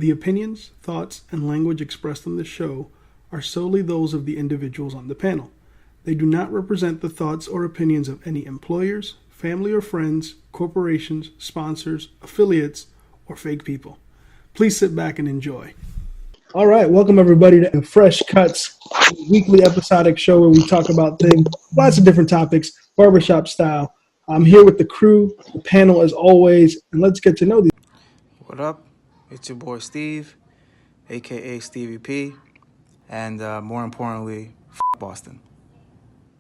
The opinions, thoughts, and language expressed on this show are solely those of the individuals on the panel. They do not represent the thoughts or opinions of any employers, family or friends, corporations, sponsors, affiliates, or fake people. Please sit back and enjoy. All right, welcome everybody to Fresh Cuts, weekly episodic show where we talk about things, lots of different topics, barbershop style. I'm here with the crew, the panel as always, and let's get to know these. What up? It's your boy Steve, aka Stevie P, and more importantly, Boston.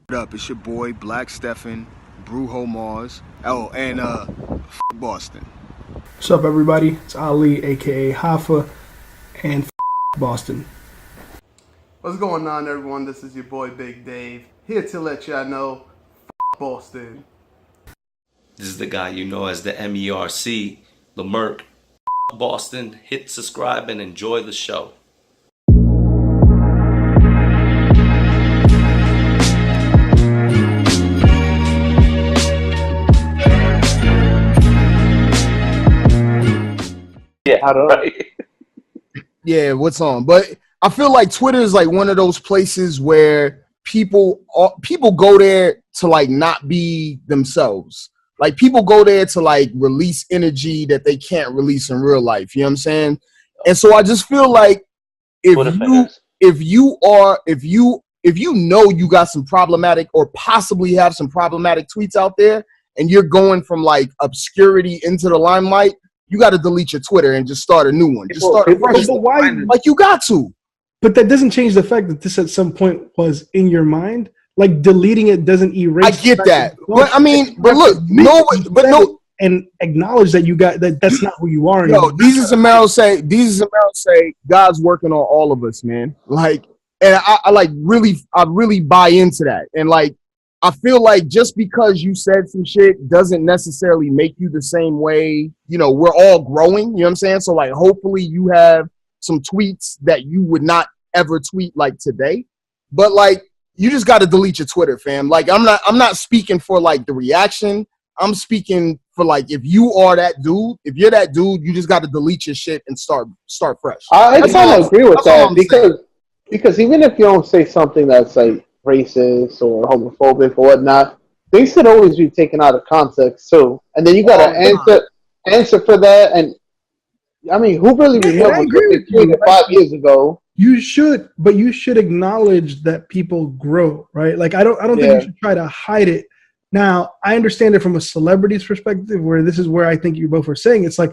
What up? It's your boy Black Stefan, Brujo Mars. Oh, and Boston. What's up everybody? It's Ali, aka Hoffa, and Boston. What's going on, everyone? This is your boy Big Dave, here to let y'all know Boston. This is the guy you know as the MERC, Lamerck. Boston. Hit subscribe and enjoy the show. Yeah, right. Yeah, what's on? But I feel like Twitter is like one of those places where people go there to like not be themselves. Like people go there to like release energy that they can't release in real life. You know what I'm saying? And so I just feel like if you know you got some problematic or possibly have some problematic tweets out there and you're going from like obscurity into the limelight, you got to delete your Twitter and just start a new one. Just start fresh. Like you got to. But that doesn't change the fact that this at some point was in your mind. Like deleting it doesn't erase. I get that, but I mean, but look, no, and acknowledge that you got that. That's not who you are. Yo, Jesus and Meryl say God's working on all of us, man. Like, and I really buy into that, and like, I feel like just because you said some shit doesn't necessarily make you the same way. You know, we're all growing. You know what I'm saying? So like, hopefully, you have some tweets that you would not ever tweet like today, but like. You just got to delete your Twitter, fam. Like I'm not speaking for like the reaction. I'm speaking for like if you are that dude, if you're that dude, you just got to delete your shit and start fresh. I kind of agree with that because even if you don't say something that's like racist or homophobic or whatnot, things could always be taken out of context too. And then you got to answer for that. And I mean, who really remembers what they tweeted 5 years ago? You should acknowledge that people grow, right? Like I don't think you should try to hide it. Now, I understand it from a celebrity's perspective, where this is where I think you both are saying it's like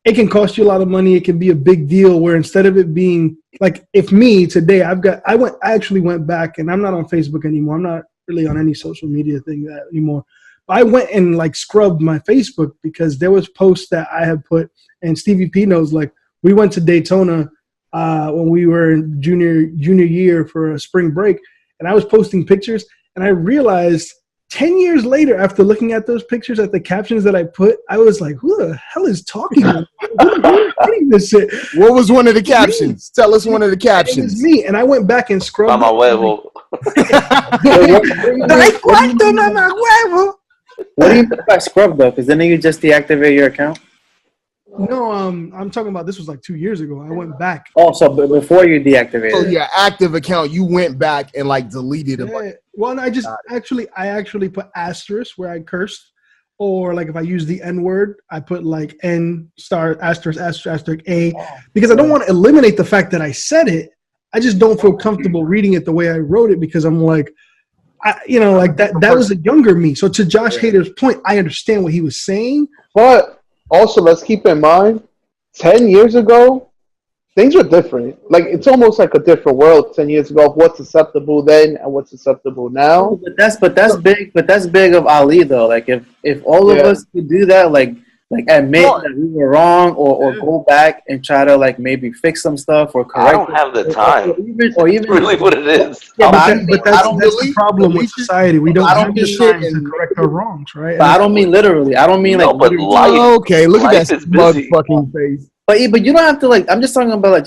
it can cost you a lot of money. It can be a big deal. Where instead of it being like, if me today, I actually went back, and I'm not on Facebook anymore. I'm not really on any social media thing anymore. But I went and like scrubbed my Facebook because there was posts that I had put, and Stevie P knows. Like we went to Daytona. When we were in junior year for a spring break, and I was posting pictures, and I realized 10 years later, after looking at those pictures, at the captions that I put, I was like, who the hell is talking? Who this shit? What was one of the captions? Tell us one of the captions. It was me, and I went back and scrubbed. What do you mean by scrub though? Because then you just deactivate your account? No, I'm talking about this was like 2 years ago. I went back. Oh, so before you deactivated. So your active account, you went back and like deleted it. Yeah. Well, I actually put asterisk where I cursed, or like if I use the N word, I put like N star asterisk A, because I don't want to eliminate the fact that I said it. I just don't feel comfortable reading it the way I wrote it because I'm like, like that was a younger me. So to Josh Hader's point, I understand what he was saying, but. Also, let's keep in mind, 10 years ago, things were different. Like, it's almost like a different world 10 years ago of what's acceptable then and what's acceptable now. But that's big of Ali, though. Like, if all of us could do that, like admit that we were wrong or go back and try to like maybe fix some stuff or correct. I don't have the time. Or even really what it is. Yeah, but that's the problem with society. We don't have the time to correct our wrongs, right? But I don't mean literally. I don't mean like. But life. Okay, look at that motherfucking face. But you don't have to like. I'm just talking about like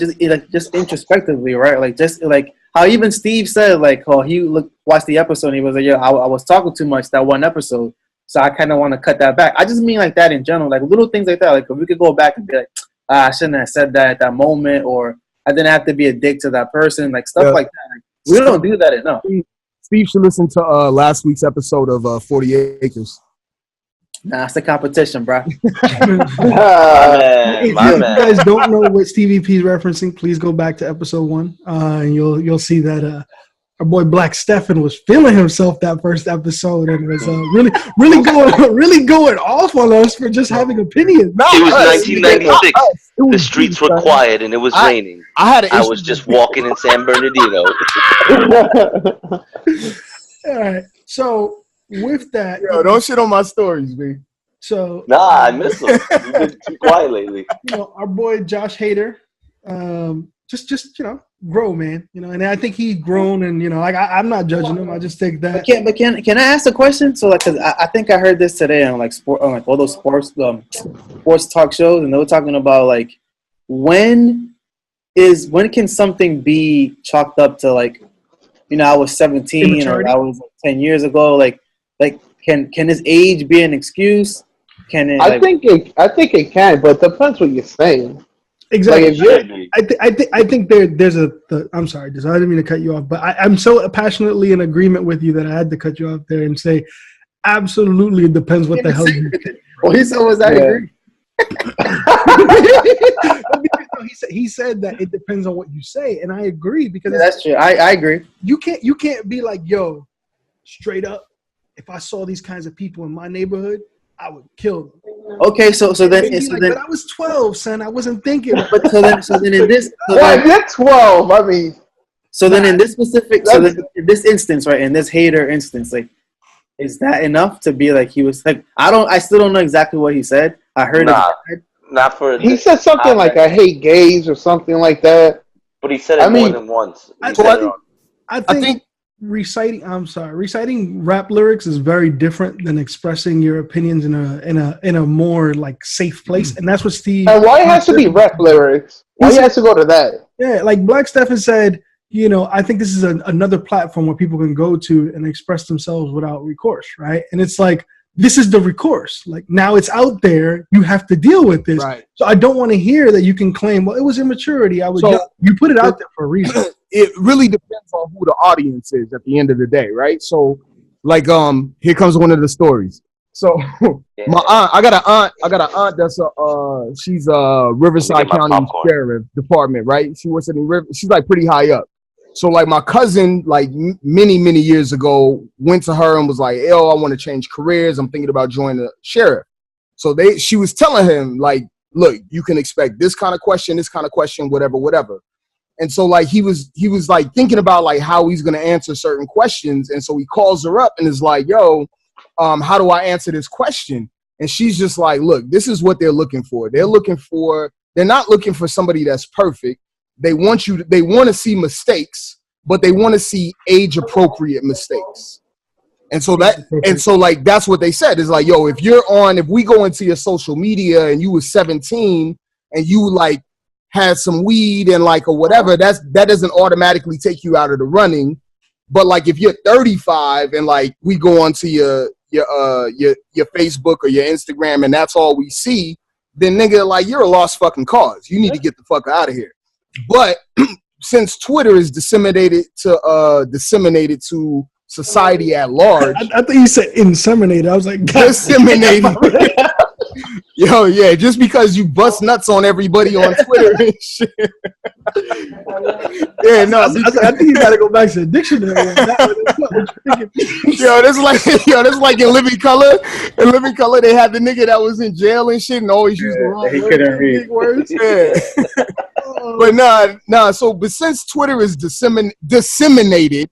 just introspectively, right? Like just like how even Steve said like, oh, he watched the episode and he was like, yeah, I was talking too much that one episode. So I kind of want to cut that back. I just mean like that in general, like little things like that. Like if we could go back and be like, I shouldn't have said that at that moment, or I didn't have to be a dick to that person, like stuff like that. Like, we don't do that enough. Steve should listen to last week's episode of 40 Acres. Nah, it's a competition, bro. If you guys don't know what Stevie P is referencing, please go back to episode 1, and you'll see that our boy Black Stefan was feeling himself that first episode and was really going off on us for just havhaving opinions. It was 1996. The streets were quiet and it was raining. I was just walking in San Bernardino. All right, so with that, don't shit on my stories, man. So I miss them. You've been too quiet lately. Our boy Josh Hader, just grow, man. And I think he's grown, and I'm not judging him. I just think that. But can I ask a question? So like, cause I think I heard this today on like all those sports talk shows, and they were talking about like when can something be chalked up to like, I was 17 or I was 10 years ago, like can his age be an excuse? Can it? I think it can, but it depends what you're saying. Exactly. I think there's I'm sorry, I didn't mean to cut you off, but I'm so passionately in agreement with you that I had to cut you off there and say, absolutely, it depends what the hell you think. Well, he said, was that agree? He said that it depends on what you say, and I agree because that's true. I agree. You can't be like, yo, straight up, if I saw these kinds of people in my neighborhood, I would kill them. Okay, so then, but I was 12, son. I wasn't thinking. But so then in this, you're 12. I mean, so then in this specific, in this instance, right, in this Hater instance, like, is that enough to be like he was like? I still don't know exactly what he said. I heard not for. He said something like "I hate gays" or something like that. But he said it more than once. I think reciting rap lyrics is very different than expressing your opinions in a more like safe place, and that's what Steve. And why it has to be rap lyrics? Why he has to go to that? Yeah, like Black Stefan said, I think this is another platform where people can go to and express themselves without recourse, right? And it's like, this is the recourse. Like, now it's out there. You have to deal with this. Right. So I don't want to hear that you can claim, well, it was immaturity. You put it out there for a reason. It really depends on who the audience is at the end of the day, right? So, like, here comes one of the stories. So, my aunt, I got an aunt that's she's a Riverside County Sheriff Department, right? She works in the river. She's like pretty high up. So like my cousin, like many years ago, went to her and was like, "Yo, I want to change careers. I'm thinking about joining the sheriff." So she was telling him like, "Look, you can expect this kind of question, whatever." And so like he was like thinking about like how he's gonna answer certain questions, and so he calls her up and is like, "Yo, how do I answer this question?" And she's just like, "Look, this is what they're looking for. They're not looking for somebody that's perfect. They want to see mistakes, but they want to see age appropriate mistakes." And so like that's what they said is like, yo, if we go into your social media and you was 17 and you like had some weed and like or whatever, that doesn't automatically take you out of the running. But like if you're 35 and like we go onto your Facebook or your Instagram and that's all we see, then nigga, like you're a lost fucking cause. You need to get the fuck out of here. But since Twitter is disseminated to society at large, I think you said inseminated. I was like, disseminated. Yo, yeah, just because you bust nuts on everybody on Twitter and shit. Yeah, no, I think you gotta go back to the dictionary. That's like in Living Color. In Living Color, they had the nigga that was in jail and shit and always used the wrong he couldn't read words. Yeah. But since Twitter is disseminated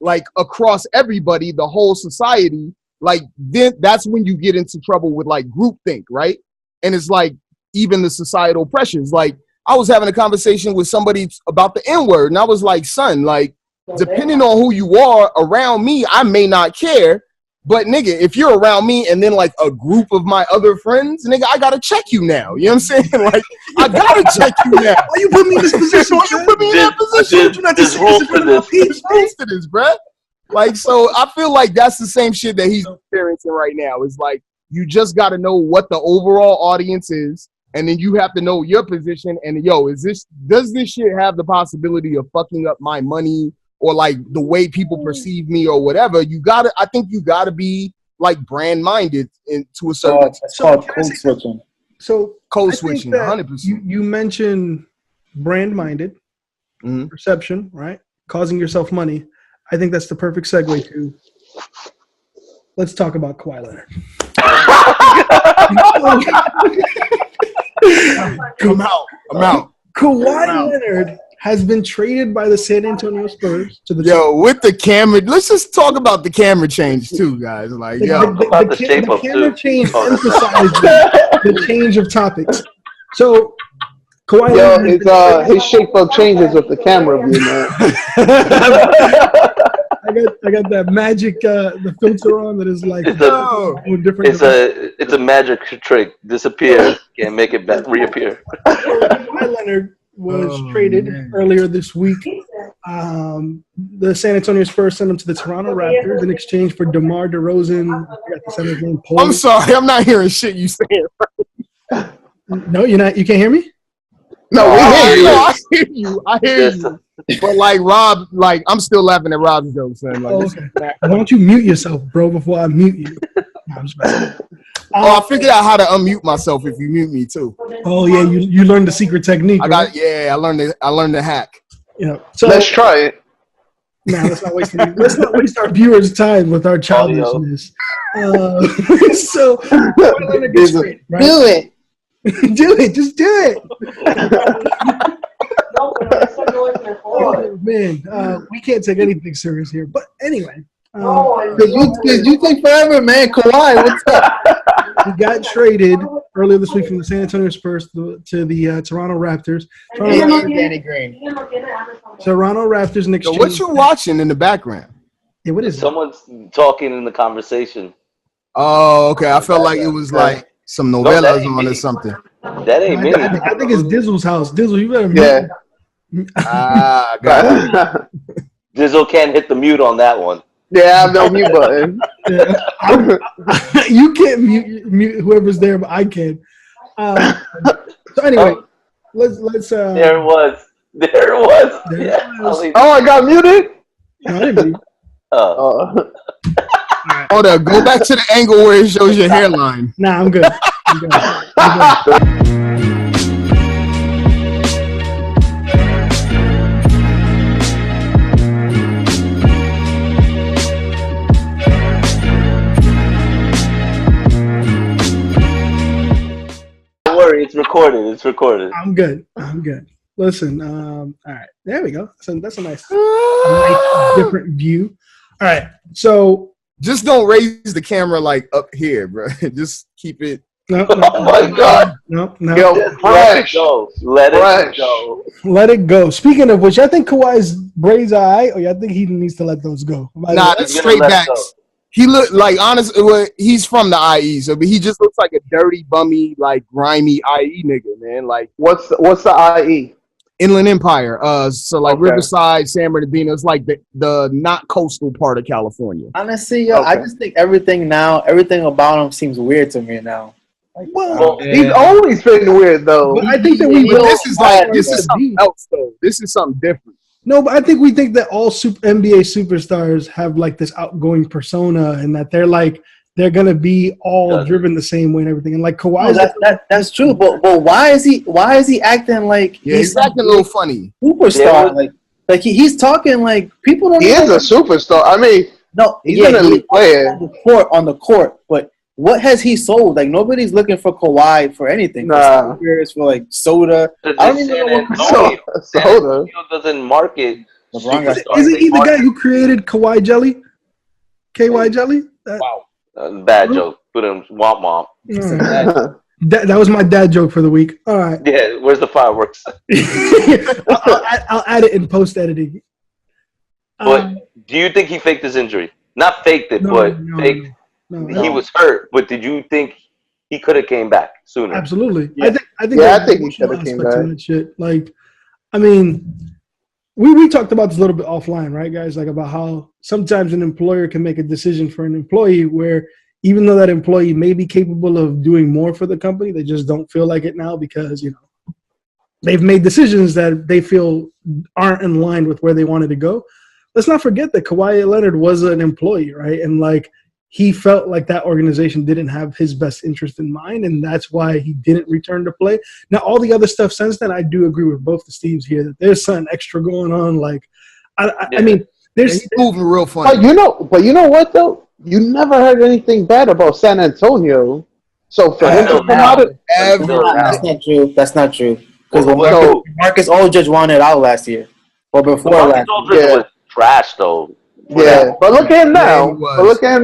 like across everybody, the whole society, like then that's when you get into trouble with like groupthink, right? And it's like even the societal pressures. Like I was having a conversation with somebody about the N-word, and I was like, son, like depending on who you are around me, I may not care. But nigga, if you're around me and then like a group of my other friends, nigga, I gotta check you now. You know what I'm saying? Like I gotta check you now. Why you put me in this position? Why you put me in that position? There's rules for this. There's rules to this, bruh. Like, so I feel like that's the same shit that he's experiencing right now. It's like, you just got to know what the overall audience is. and then you have to know your position. And does this shit have the possibility of fucking up my money or like the way people perceive me or whatever? I think you gotta be like brand minded to a certain extent. It's called code switching. So code switching, 100%. You mentioned brand minded perception, right? Causing yourself money. I think that's the perfect segue to let's talk about Kawhi Leonard. I'm out. Kawhi Leonard has been traded by the San Antonio Spurs to the with the camera. Let's just talk about the camera change too, guys. Like, the camera change emphasizes the change of topics. So, Kawhi Leonard, his shape up changes with the camera view, man. I got that magic the filter on that is like it's a magic trick. Disappear, can't make it back reappear. Kawhi Leonard was traded earlier this week. The San Antonio Spurs sent him to the Toronto Raptors in exchange for DeMar DeRozan. I got the center name. I'm sorry, I'm not hearing shit you saying. No, you're not. You can't hear me? No, I hear you. But like Rob, like I'm still laughing at Rob's jokes, man. Like, okay. Why don't you mute yourself, bro, before I mute you? No, I'm just I figured out how to unmute myself if you mute me too. Oh yeah, you learned the secret technique. I learned the hack. Yeah. So let's try it. No, let's not waste our viewers' time with our childishness. So right? Do it. Do it. Just do it. Oh, man, we can't take anything serious here. But anyway. You take forever, man. Kawhi, what's up? He got traded earlier this week from the San Antonio Spurs to the Toronto Raptors. Danny Green. Toronto Raptors in exchange. So what you watching in the background? Yeah, what is Someone's talking in the conversation. Oh, okay. I felt like it was like some novellas on or something. That ain't me. I think it's Dizzle's house. Dizzle, you better mute. Got it. Dizzle can't hit the mute on that one. Yeah, I have no mute button. You can't mute whoever's there, but I can. So anyway, let's. There it was. Oh, I got muted. No, I didn't mute. Hold up, go back to the angle where it shows your hairline. Nah, I'm good. I'm good. It's recorded. I'm good. Listen, all right, there we go. So that's a nice different view. All right, so just don't raise the camera like up here, bro. Just keep it. No, oh my God! No. Yo, fresh. Let it go. Let it go. Speaking of which, I think Kawhi's braids are alright, or I think he needs to let those go. Nah, that's straight backs. He look like honestly, he's from the IE, so but he just looks like a dirty, bummy, like grimy IE nigga, man. Like what's the IE? Inland Empire. So like Riverside, San Bernardino. It's like the not coastal part of California. Honestly, I just think everything about him seems weird to me now. Like, he's always been weird though. But I think that this is something else though. This is something different. No, but I think we think that all NBA superstars have like this outgoing persona, and that they're gonna be all driven the same way and everything. And like Kawhi, that's true. But why is he acting like he's acting a little funny? Superstar, like he's talking like people don't. He is a superstar. I mean, no, he's an elite player on the court, but. What has he sold? Like nobody's looking for Kawhi for anything. Nah. For like soda. I don't even know what soda doesn't market. Isn't he the guy who created Kawhi Jelly? KY Jelly? Wow, bad joke. Put him womp womp. That was my dad joke for the week. All right. Yeah, where's the fireworks? I'll add it in post editing. But do you think he faked his injury? Not faked it, but faked. No. He was hurt, but did you think he could have came back sooner? Absolutely. Yeah. I think he should have came back. Shit. Like, I mean, we talked about this a little bit offline, right, guys? Like about how sometimes an employer can make a decision for an employee where even though that employee may be capable of doing more for the company, they just don't feel like it now because, they've made decisions that they feel aren't in line with where they wanted to go. Let's not forget that Kawhi Leonard was an employee, right? And he felt like that organization didn't have his best interest in mind, and that's why he didn't return to play. Now, all the other stuff since then, I do agree with both the Steves here that there's something extra going on. I mean, there's moving real funny. But you know what though? You never heard anything bad about San Antonio. So for him to come out of that's not true. That's not true. Because Marcus Aldridge wanted out last year, or before last year. Was trash though. Yeah, but look at him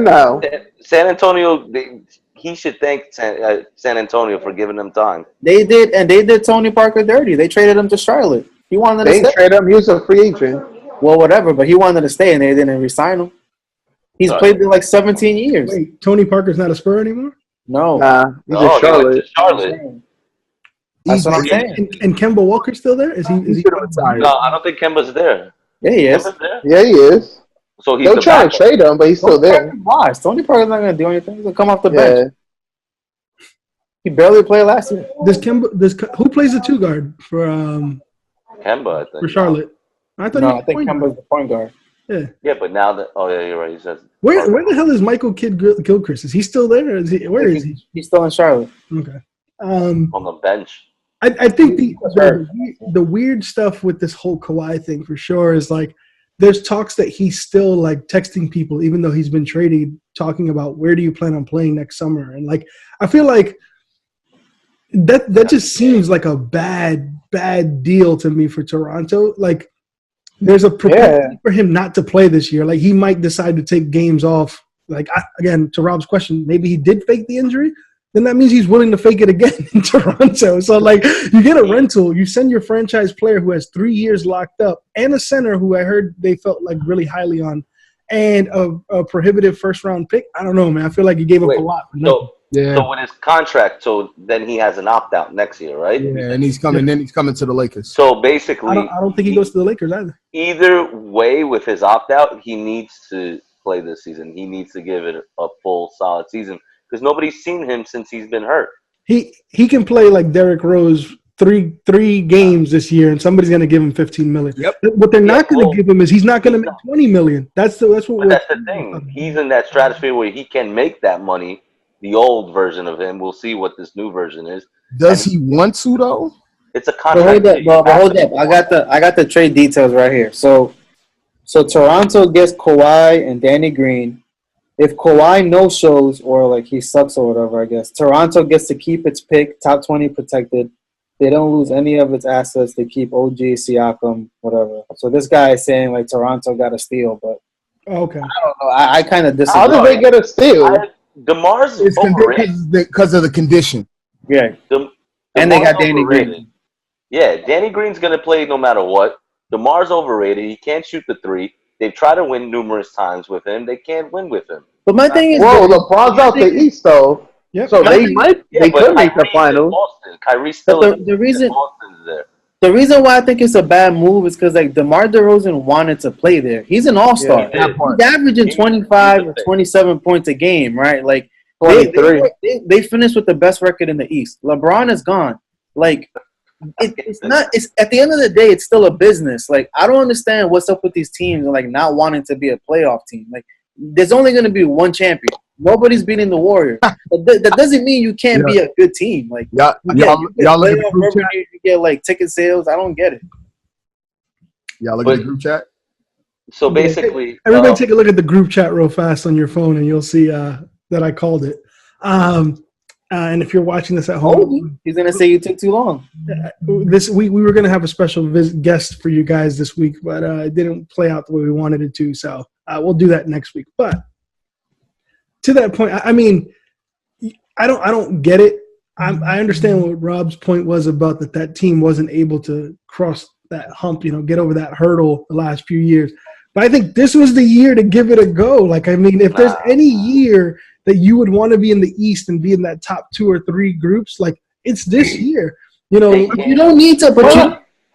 now. San Antonio, he should thank San Antonio for giving him time. They did, and they did Tony Parker dirty. They traded him to Charlotte. He wanted to stay. They didn't trade him. He was a free agent. Well, whatever, but he wanted to stay, and they didn't re-sign him. He's played there like 17 years. Wait, Tony Parker's not a Spur anymore? No. He's in Charlotte. That's what I'm saying. And Kemba Walker's still there? Is he retired? No, I don't think Kemba's there. Yeah, he is. Yeah, he is. So he's they'll try to trade him, but he's still there. Why? Tony Parker's not going to do anything. He's going to come off the bench. He barely played last year. Who plays the 2 guard for Kemba, I think. For Charlotte? I think Kemba's the point guard. Yeah. Yeah, but now that you're right. He says where the hell is Michael Gilchrist? Is he still there? Or is he? Where is he? He's still in Charlotte. Okay. On the bench. I think the weird stuff with this whole Kawhi thing for sure is there's talks that he's still texting people even though he's been traded, talking about where do you plan on playing next summer, and I feel like that just seems like a bad deal to me for Toronto. There's a propensity for him not to play this year. He might decide to take games off. Again, to Rob's question, maybe he did fake the injury. Then that means he's willing to fake it again in Toronto. So, you get a rental, you send your franchise player who has 3 years locked up, and a center who I heard they felt really highly on, and a prohibitive first-round pick. I don't know, man. I feel like he gave up a lot. So with his contract, then he has an opt-out next year, right? Yeah, and he's coming. Then he's coming to the Lakers. So basically, I don't think he goes to the Lakers either. Either way, with his opt-out, he needs to play this season. He needs to give it a full, solid season. Because nobody's seen him since he's been hurt. He can play like Derrick Rose three games this year, and somebody's going to give him $15 million. Yep. What they're not going to give him is he's not going to make $20 million. That's the thing. He's in that stratosphere where he can make that money. The old version of him. We'll see what this new version is. Does he want to though? It's a contract. Hold up. I got the trade details right here. So Toronto gets Kawhi and Danny Green. If Kawhi no-shows or he sucks or whatever, I guess, Toronto gets to keep its pick, top 20 protected. They don't lose any of its assets. They keep OG, Siakam, whatever. So this guy is saying Toronto got a steal, but okay. I don't know. I kind of disagree. How did they get a steal? DeMar's overrated. Because of the condition. Yeah. And they got Danny Green. Yeah, Danny Green's going to play no matter what. DeMar's overrated. He can't shoot the 3. They've tried to win numerous times with him. They can't win with him. But my thing is, LeBron's out the East though. Yep. So they could make the finals. Kyrie's still the reason why I think it's a bad move is because DeMar DeRozan wanted to play there. He's an all-star. Yeah, he's averaging 25 or 27 points a game, right? 23. They finished with the best record in the East. LeBron is gone. It's not. It's at the end of the day, it's still a business. I don't understand what's up with these teams and not wanting to be a playoff team. There's only going to be one champion. Nobody's beating the Warriors. That doesn't mean you can't be a good team. Y'all look at the group chat. You get ticket sales. I don't get it. Y'all look at the group chat. So basically, everybody take a look at the group chat real fast on your phone, and you'll see that I called it. And if you're watching this at home, he's gonna say you took too long. We were gonna have a special guest for you guys this week, but it didn't play out the way we wanted it to. So we'll do that next week. But to that point, I mean, I don't get it. I understand what Rob's point was about that team wasn't able to cross that hump, get over that hurdle the last few years. But I think this was the year to give it a go. If there's any year that you would want to be in the East and be in that top 2 or 3 groups, it's this year. You don't need to, but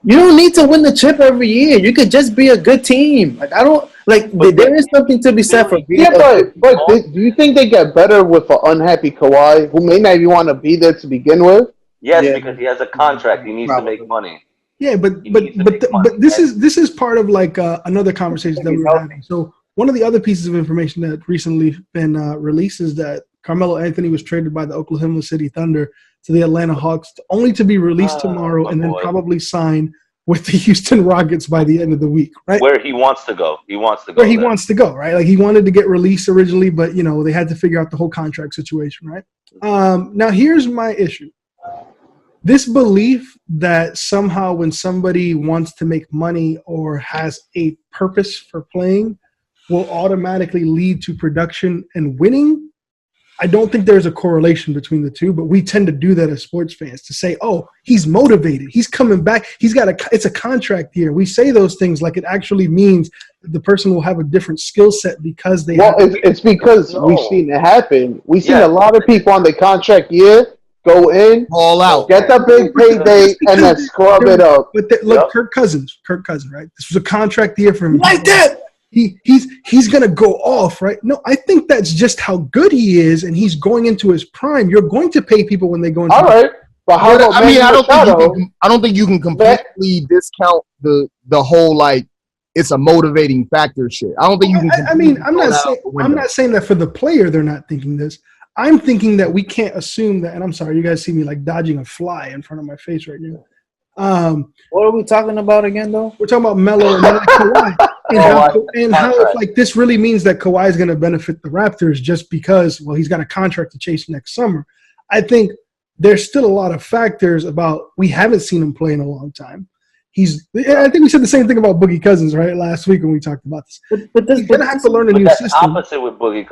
you don't need to win the chip every year. You could just be a good team. Like there is something to be said for being. Yeah, but do you think they get better with an unhappy Kawhi who may not even want to be there to begin with? Yes, because he has a contract. He needs to make money. Yeah, but this is part of like another conversation that we were having. So one of the other pieces of information that recently been released is that Carmelo Anthony was traded by the Oklahoma City Thunder to the Atlanta Hawks, only to be released tomorrow and then probably sign with the Houston Rockets by the end of the week, right? Where he wants to go. He wants to go. Where he wants to go, right? Like he wanted to get released originally, but they had to figure out the whole contract situation, right? Now here's my issue. This belief that somehow when somebody wants to make money or has a purpose for playing will automatically lead to production and winning, I don't think there's a correlation between the two, but we tend to do that as sports fans to say, oh, he's motivated. He's coming back. It's a contract year. We say those things like it actually means the person will have a different skill set because they it's because we've seen it happen. We've seen a lot of people on the contract year go in, all out, get the big payday, and then scrub it up. But look, Kirk Cousins, right? This was a contract year for him. Like that. He's gonna go off, right? No, I think that's just how good he is, and he's going into his prime. You're going to pay people when they go into. All right, but how about I don't think you can completely discount the whole like it's a motivating factor shit. I don't think you can. I'm not saying that for the player they're not thinking this. I'm thinking that we can't assume that. And I'm sorry, you guys see me like dodging a fly in front of my face right now. What are we talking about again, though? We're talking about Melo and Kawhi. And how if like this really means that Kawhi is going to benefit the Raptors just because, well, he's got a contract to chase next summer. I think there's still a lot of factors about we haven't seen him play in a long time. I think we said the same thing about Boogie Cousins, right? Last week when we talked about this. But he's going to have to learn a new system. That's opposite with Boogie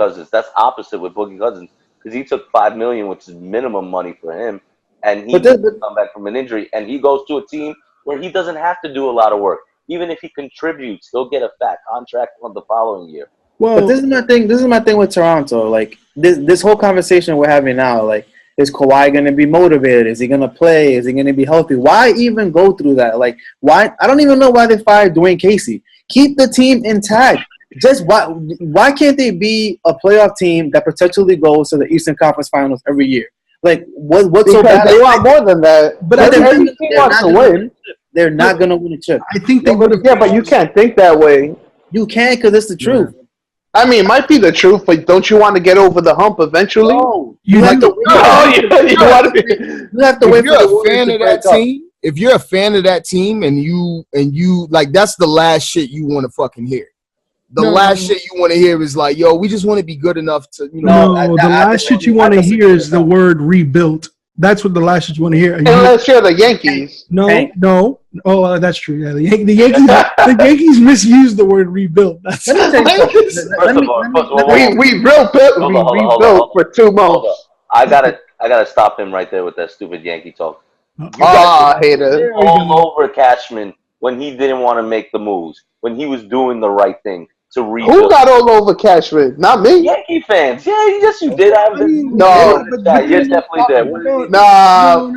Cousins. Because he took $5 million, which is minimum money for him, and he come back from an injury, and he goes to a team where he doesn't have to do a lot of work. Even if he contributes, he'll get a fat contract on the following year. Well, but this is my thing. This is my thing with Toronto. Like this whole conversation we're having now. Like, is Kawhi going to be motivated? Is he going to play? Is he going to be healthy? Why even go through that? Like, why? I don't even know why they fired Dwayne Casey. Keep the team intact. Just why can't they be a playoff team that potentially goes to the Eastern Conference Finals every year? Like, what's so bad? They want more than that. But every team wants to win. They're not going to win a chip. I think they would have. Yeah, but you can't think that way. You can because it's the truth. I mean, it might be the truth, but don't you want to get over the hump eventually? No. You have to wait. You have to wait for the fan of that team. If you're a fan of that team and you like, that's the last shit you want to fucking hear. The last shit you want to hear is like, yo, we just want to be good enough to, the last shit you want to hear is the word rebuilt. That's what the last shit you want to hear. Unless you're the Yankees. No. Oh, that's true. Yeah, the Yankees. The Yankees misused the word rebuilt. That's we rebuilt for 2 months. I gotta stop him right there with that stupid Yankee talk. Hater. All over Cashman when he didn't want to make the moves, when he was doing the right thing to rebuild. Who got all over Cashman? Not me. Yankee fans. Yeah, yes, you did. No, you're definitely there. No,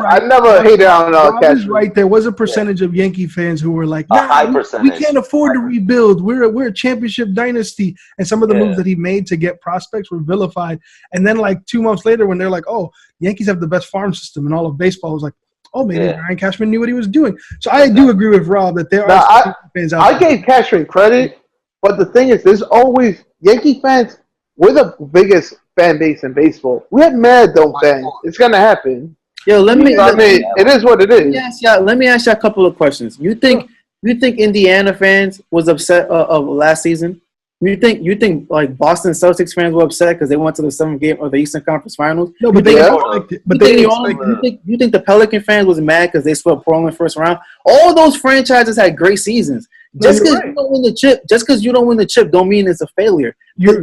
I never hated on Cashman. Right, there was a percentage of Yankee fans who were like, high percentage. We can't afford to rebuild. We're a championship dynasty. And some of the moves that he made to get prospects were vilified. And then like 2 months later when they're like, oh, the Yankees have the best farm system in all of baseball, I was like, oh, maybe Brian Cashman knew what he was doing. So I do agree with Rob that there are fans out there. I gave Cashman credit, but the thing is, there's always Yankee fans. We're the biggest fan base in baseball. We have mad Dome fans. It's gonna happen. Yo, it is what it is. Let me ask you a couple of questions. You think Indiana fans was upset of last season? You think like Boston Celtics fans were upset because they went to the 7th game of the Eastern Conference Finals? No, but you think the Pelican fans was mad because they swept Portland first round? All those franchises had great seasons. Just because you don't win the chip, don't mean it's a failure. We're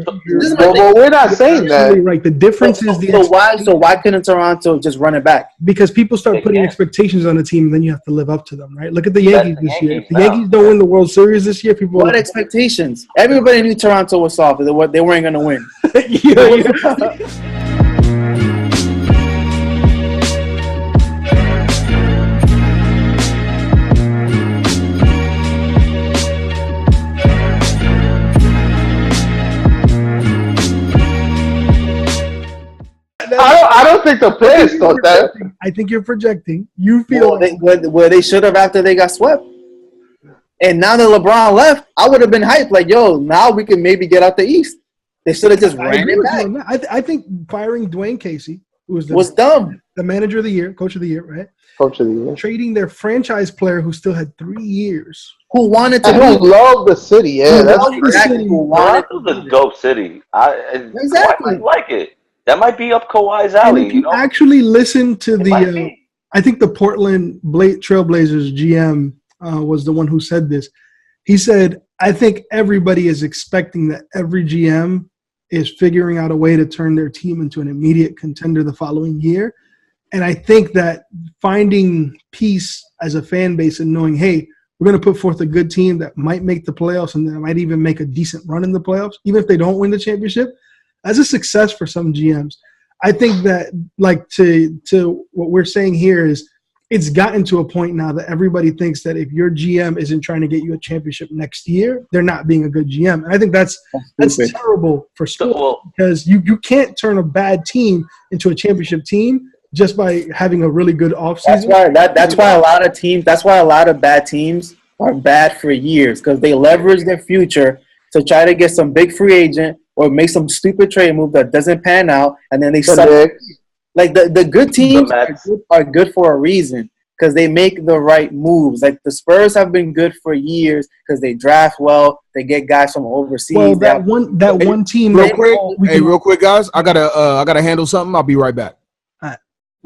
not saying that. Right. The difference is why couldn't Toronto just run it back? Because people start putting expectations on the team, and then you have to live up to them, right? Look at the Yankees this year. If the Yankees don't win the World Series this year, people. What expectations? Everybody knew Toronto was soft. They weren't going to win. think the players thought that. I think you're projecting. You feel where they should have after they got swept. And now that LeBron left, I would have been hyped. Like, yo, now we can maybe get out the East. They should have just ran it back. I think firing Dwayne Casey, who was dumb. The manager of the year, coach of the year, right? Coach of the year. Trading their franchise player who still had 3 years. Who wanted to who loved the city. Yeah, that's exactly who wanted to the dope city. Exactly. I like it. That might be up Kawhi's alley. And if you actually listen to I think the Portland Trailblazers GM was the one who said this. He said, I think everybody is expecting that every GM is figuring out a way to turn their team into an immediate contender the following year. And I think that finding peace as a fan base and knowing, hey, we're going to put forth a good team that might make the playoffs and that might even make a decent run in the playoffs, even if they don't win the championship, that's a success for some GMs. I think that, like, to what we're saying here is it's gotten to a point now that everybody thinks that if your GM isn't trying to get you a championship next year, they're not being a good GM. And I think that's terrible for sports because you can't turn a bad team into a championship team just by having a really good offseason. That's why a lot of bad teams are bad for years because they leverage their future to try to get some big free agent or make some stupid trade move that doesn't pan out, and then they suck. Like the good teams are good for a reason because they make the right moves. Like the Spurs have been good for years because they draft well, they get guys from overseas. Well, that one team. Real quick, guys, I gotta handle something. I'll be right back.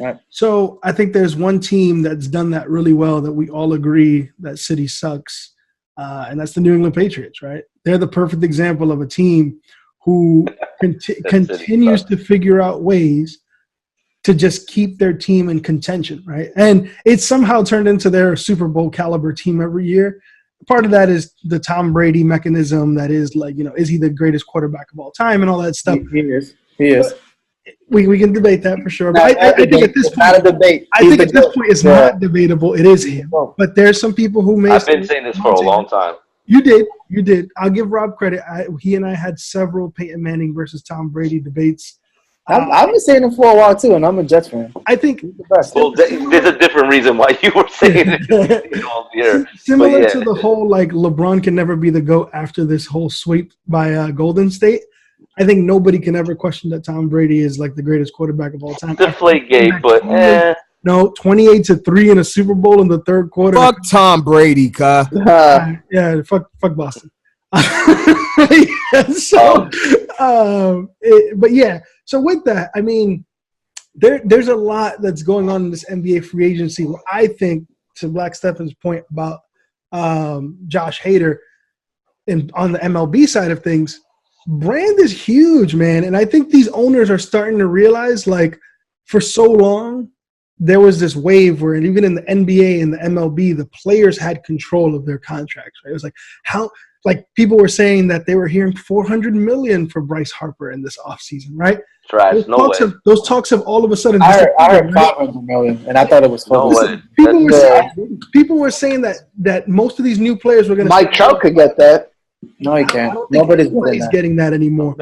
Right. So I think there's one team that's done that really well that we all agree that city sucks, and that's the New England Patriots, right? They're the perfect example of a team who continues to figure out ways to just keep their team in contention, right? And it's somehow turned into their Super Bowl caliber team every year. Part of that is the Tom Brady mechanism that is like, is he the greatest quarterback of all time and all that stuff? He is. But we can debate that for sure. But I think at this point, it's not debatable. It is him. But there's some people who may. I've been saying this for a long time. You did. I'll give Rob credit. He and I had several Peyton Manning versus Tom Brady debates. I've been saying it for a while too, and I'm a Jets fan. I think he's the best. Well, there's a different reason why you were saying it all year. Similar to the whole like LeBron can never be the GOAT after this whole sweep by Golden State. I think nobody can ever question that Tom Brady is like the greatest quarterback of all time. Deflategate, but no, 28-3 in a Super Bowl in the third quarter. Fuck Tom Brady, yeah, fuck Boston. But yeah. So with that, I mean, there's a lot that's going on in this NBA free agency. Where I think, to Black Stephen's point about Josh Hader, and on the MLB side of things, brand is huge, man. And I think these owners are starting to realize, like, for so long, there was this wave where even in the NBA and the MLB, the players had control of their contracts, right? It was like people were saying that they were hearing $400 million for Bryce Harper in this offseason, right? Trash, those talks have all of a sudden. I heard $500 million, and I thought it was funny. People were saying that most of these new players were going to. Mike Trout could get that. No, he can't. Nobody's getting that anymore.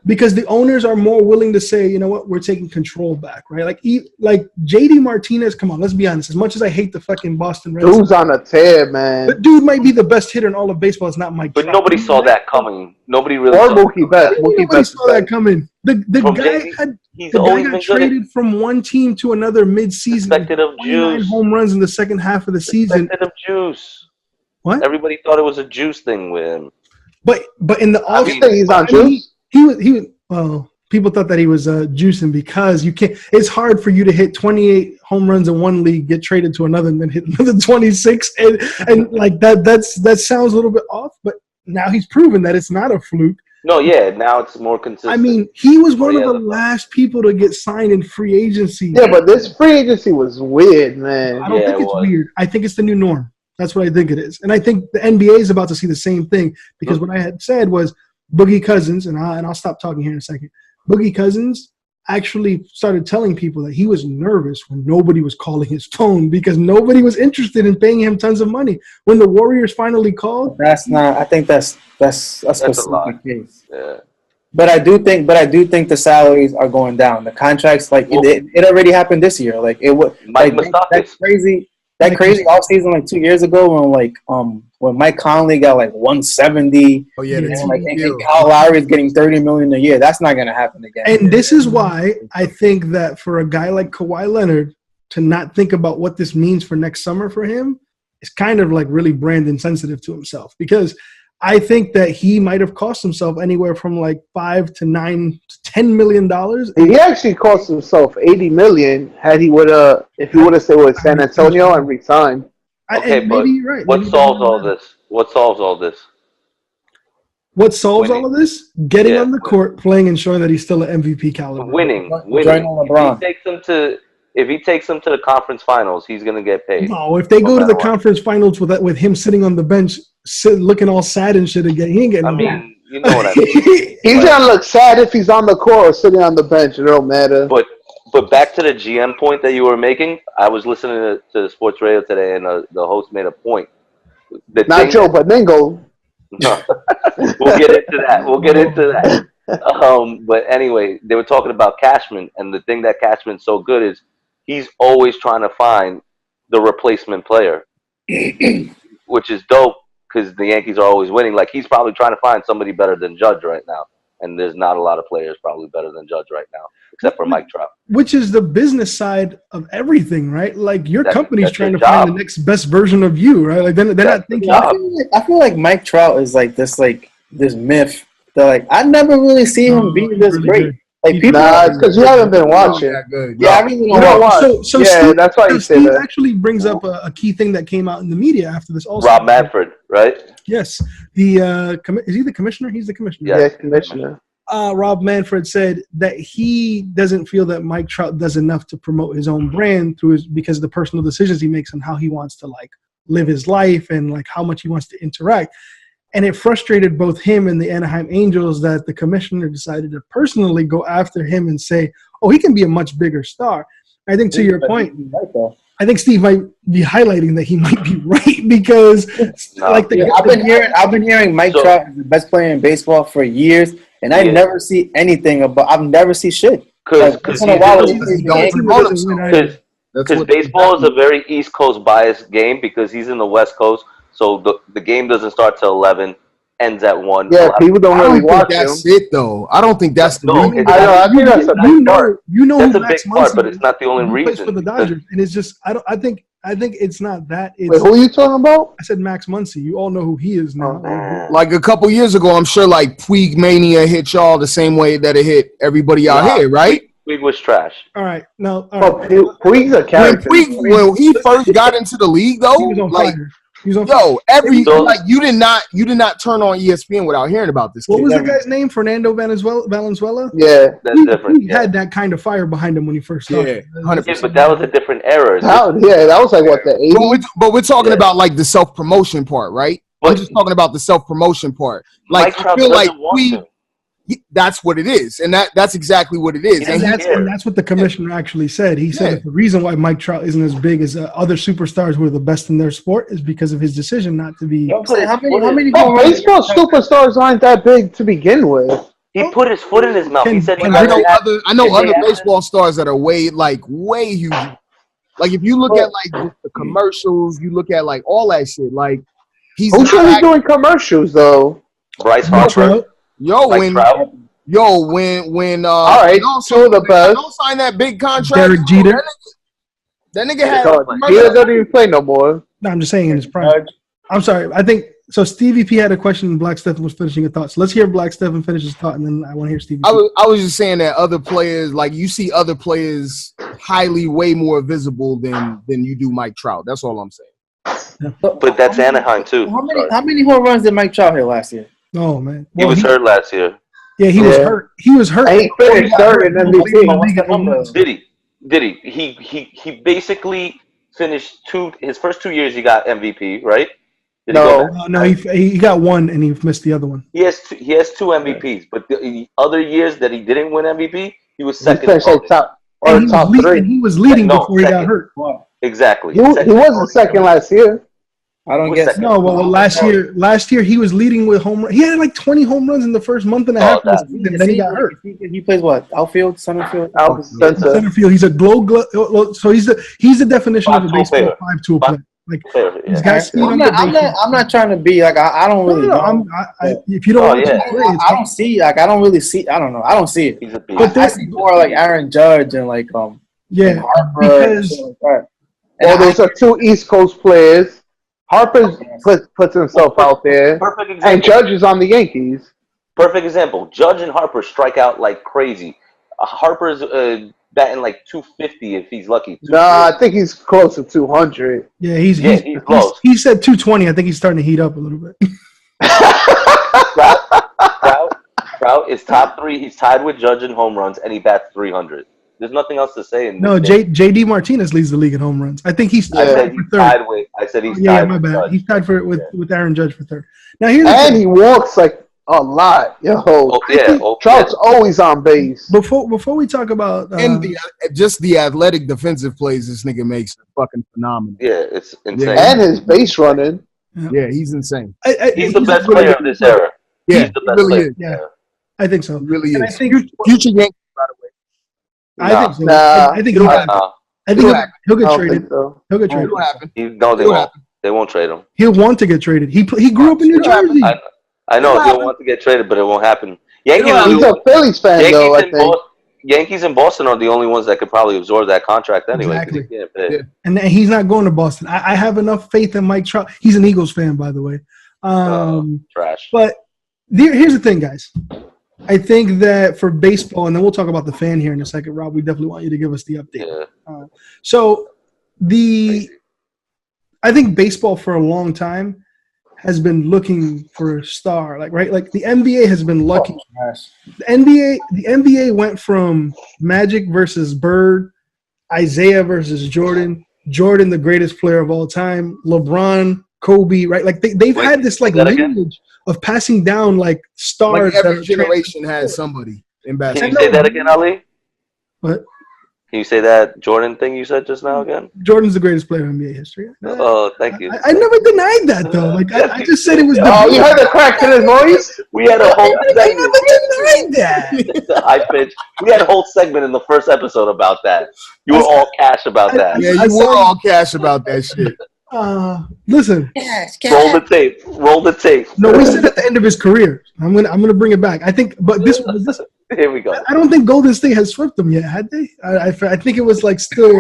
Because the owners are more willing to say, you know what, we're taking control back, right? Like JD Martinez, come on, let's be honest. As much as I hate the fucking Boston Red Sox, dude's on a tear, man. The dude might be the best hitter in all of baseball. It's not Mike Trout. But nobody saw that coming. Nobody really saw that coming. The guy got traded from one team to another mid-season. Expected of juice. Home runs in the second half of the season. Expected of juice. What? Everybody thought it was a juice thing with him. But in the offseason, he's on juice. He was people thought that he was juicing because you can't. It's hard for you to hit 28 home runs in one league, get traded to another, and then hit another 26, and like that. That sounds a little bit off. But now he's proven that it's not a fluke. No, yeah, now it's more consistent. I mean, he was one of the last people to get signed in free agency. Yeah, but this free agency was weird, man. I don't think it's weird. I think it's the new norm. That's what I think it is. And I think the NBA is about to see the same thing because what I had said was Boogie Cousins, and I'll stop talking here in a second. Boogie Cousins actually started telling people that he was nervous when nobody was calling his phone because nobody was interested in paying him tons of money. When the Warriors finally called. I think that's a specific case. Yeah. But I do think the salaries are going down. The contracts, like it already happened this year. Like it would Mike like that crazy off season like 2 years ago when Mike Conley got like 170. Oh yeah, and Kyle Lowry is getting $30 million a year. That's not gonna happen again. And this is why I think that for a guy like Kawhi Leonard to not think about what this means for next summer for him is kind of like really brand insensitive to himself, because I think that he might have cost himself anywhere from like $5 to $9 to $10 million. He actually cost himself $80 million if he would have stayed with San Antonio and resigned. Okay, but right. What solves all this? What solves all this? What solves all of this? Getting on the court, playing, and showing that he's still an MVP caliber. Winning. If he takes them to the conference finals, he's going to get paid. No, if they go to the conference finals with him sitting on the bench, looking all sad and shit again, he ain't getting. I mean, you know what I mean. He's gonna look sad if he's on the court or sitting on the bench. It don't matter. But back to the GM point that you were making, I was listening to sports radio today, and the host made a point. Not Joe Beningo. No, we'll get into that. But anyway, they were talking about Cashman, and the thing that Cashman's so good is he's always trying to find the replacement player, which is dope because the Yankees are always winning. Like, he's probably trying to find somebody better than Judge right now, and there's not a lot of players probably better than Judge right now, except for Mike Trout. Which is the business side of everything, right? Like, your company's trying to find the next best version of you, right? Like, they're not thinking. I feel like Mike Trout is like this myth that, like, I never really see him being this great. Like, people, it's because you haven't been watching. Yeah, I mean, you don't watch. So yeah, Steve, that's why you say Steve that. actually brings up a key thing that came out in the media after this. Also, Rob Manfred, right? Yes, is he the commissioner? He's the commissioner. Yeah, commissioner. Rob Manfred said that he doesn't feel that Mike Trout does enough to promote his own brand because of the personal decisions he makes on how he wants to like live his life and like how much he wants to interact. And it frustrated both him and the Anaheim Angels that the commissioner decided to personally go after him and say, "Oh, he can be a much bigger star." I think to your point, I think Steve might be highlighting that he might be right because I've been hearing Mike Trout is the best player in baseball for years, and I never see anything about. I've never see shit. Because baseball is a very East Coast biased game because he's in the West Coast. So the game doesn't start till 11, ends at 1. Yeah, people don't really watch him. That's it, though. I don't think that's the reason. I think that's a big part. That's a big part, but it's not the only reason. For the Dodgers, and it's just I think it's not that. It's, wait, who are you talking about? I said Max Muncy. You all know who he is now. Like a couple years ago, I'm sure like Puig Mania hit y'all the same way that it hit everybody out here, right? Puig was trash. All right, now Puig's a character. When he first got into the league, though, he was on fire. You did not turn on ESPN without hearing about this. What was the guy's name? Fernando Valenzuela. Yeah, that's different. He had that kind of fire behind him when he first started. Yeah, 100%. Yeah, but that was a different era. That was like what the 80s. But we're talking about like the self promotion part, right? I'm just talking about the self promotion part. Like I feel like that's what it is, and that's exactly what it is. And that's what the commissioner actually said. He said that the reason why Mike Trout isn't as big as other superstars who are the best in their sport is because of his decision not to be. How many baseball superstars aren't that big to begin with. He put his foot in his mouth. He said, "I know other baseball stars that are way huge. Like if you look at like the commercials, you look at like all that shit. Like who's doing commercials though? Bryce Harper. When all right, two of the best. Don't sign that big contract. Derek Jeter. That nigga had. Jeter doesn't even play no more. No, I'm just saying in his prime. I'm sorry. I think so. Stevie P had a question. And Black Stephen was finishing a thought. So let's hear Black Stephen finish his thought, and then I want to hear Stevie. I was just saying that other players, like you see other players, way more visible than you do Mike Trout. That's all I'm saying. But that's Anaheim too. How many home runs did Mike Trout hit last year? Oh man, he was hurt last year. Yeah, he was hurt. He was hurt. He finished third in MVP. Did he? He basically finished his first 2 years. He got MVP, right? No, he got one and he missed the other one. He has two MVPs, but the other years that he didn't win MVP, he was second. Top three. And he was leading before he got hurt. Exactly. He wasn't second last year. I don't get no. Well, last year he was leading with home run. He had like 20 home runs in the first month and a half of the season. Then he got hurt. He plays what? Outfield, center field, center field. He's a so he's the definition of a baseball 5-tool player. Like he's got speed on the base. I'm not trying to be like I don't really know. If you don't play, I don't see like I don't really see. I don't know. I don't see it. But I see more like Aaron Judge and like yeah, Harper because those are two East Coast players. Harper puts himself out there, and Judge is on the Yankees. Perfect example. Judge and Harper strike out like crazy. Harper's batting like 250 if he's lucky. Nah, I think he's close to 200. Yeah, he's close. He said 220. I think he's starting to heat up a little bit. Trout is top 3. He's tied with Judge in home runs, and he bats 300. There's nothing else to say. JD Martinez leads the league in home runs. I think he's tied for third. My bad. Judge. He's tied with Aaron Judge for third. Now he walks like a lot. Trout's always on base. Before we talk about and the athletic defensive plays this nigga makes are fucking phenomenal. Yeah, it's insane. And his base running. Yeah, he's insane. He's the best player of this era. Yeah, he really is. Yeah, I think so. He really is. I think future Yankee, by the way. I think so. I think he'll get traded. So. He'll get traded. They won't trade him. He'll want to get traded. He grew up in New Jersey. I know he'll want to get traded, but it won't happen. He's a Phillies fan, though. I think Yankees and Boston are the only ones that could probably absorb that contract anyway. Exactly. Yeah. And he's not going to Boston. I have enough faith in Mike Trout. He's an Eagles fan, by the way. Trash. But here's the thing, guys. I think that for baseball, and then we'll talk about the fan here in a second, Rob, we definitely want you to give us the update. Yeah. I think baseball for a long time has been looking for a star, like the NBA has been lucky. The NBA went from Magic versus Bird, Isaiah versus Jordan, the greatest player of all time, LeBron, Kobe, right? Like they've had this lineage of passing down like stars. Like every generation has somebody in basketball. Can you say that again, Ali? What? Can you say that Jordan thing you said just now again? Jordan's the greatest player in NBA history. Oh, thank you. I never denied that though. Like I just said it was. Oh, you heard the crack in his voice? We had a whole. I never denied that. High pitch. We had a whole segment in the first episode about that. You were all cash about that. Yeah, you were all cash about that shit. Listen. Roll the tape. No, we said at the end of his career. I'm gonna bring it back. I think, but this was this. Here we go. I don't think Golden State has swept them yet, had they? I think it was like still.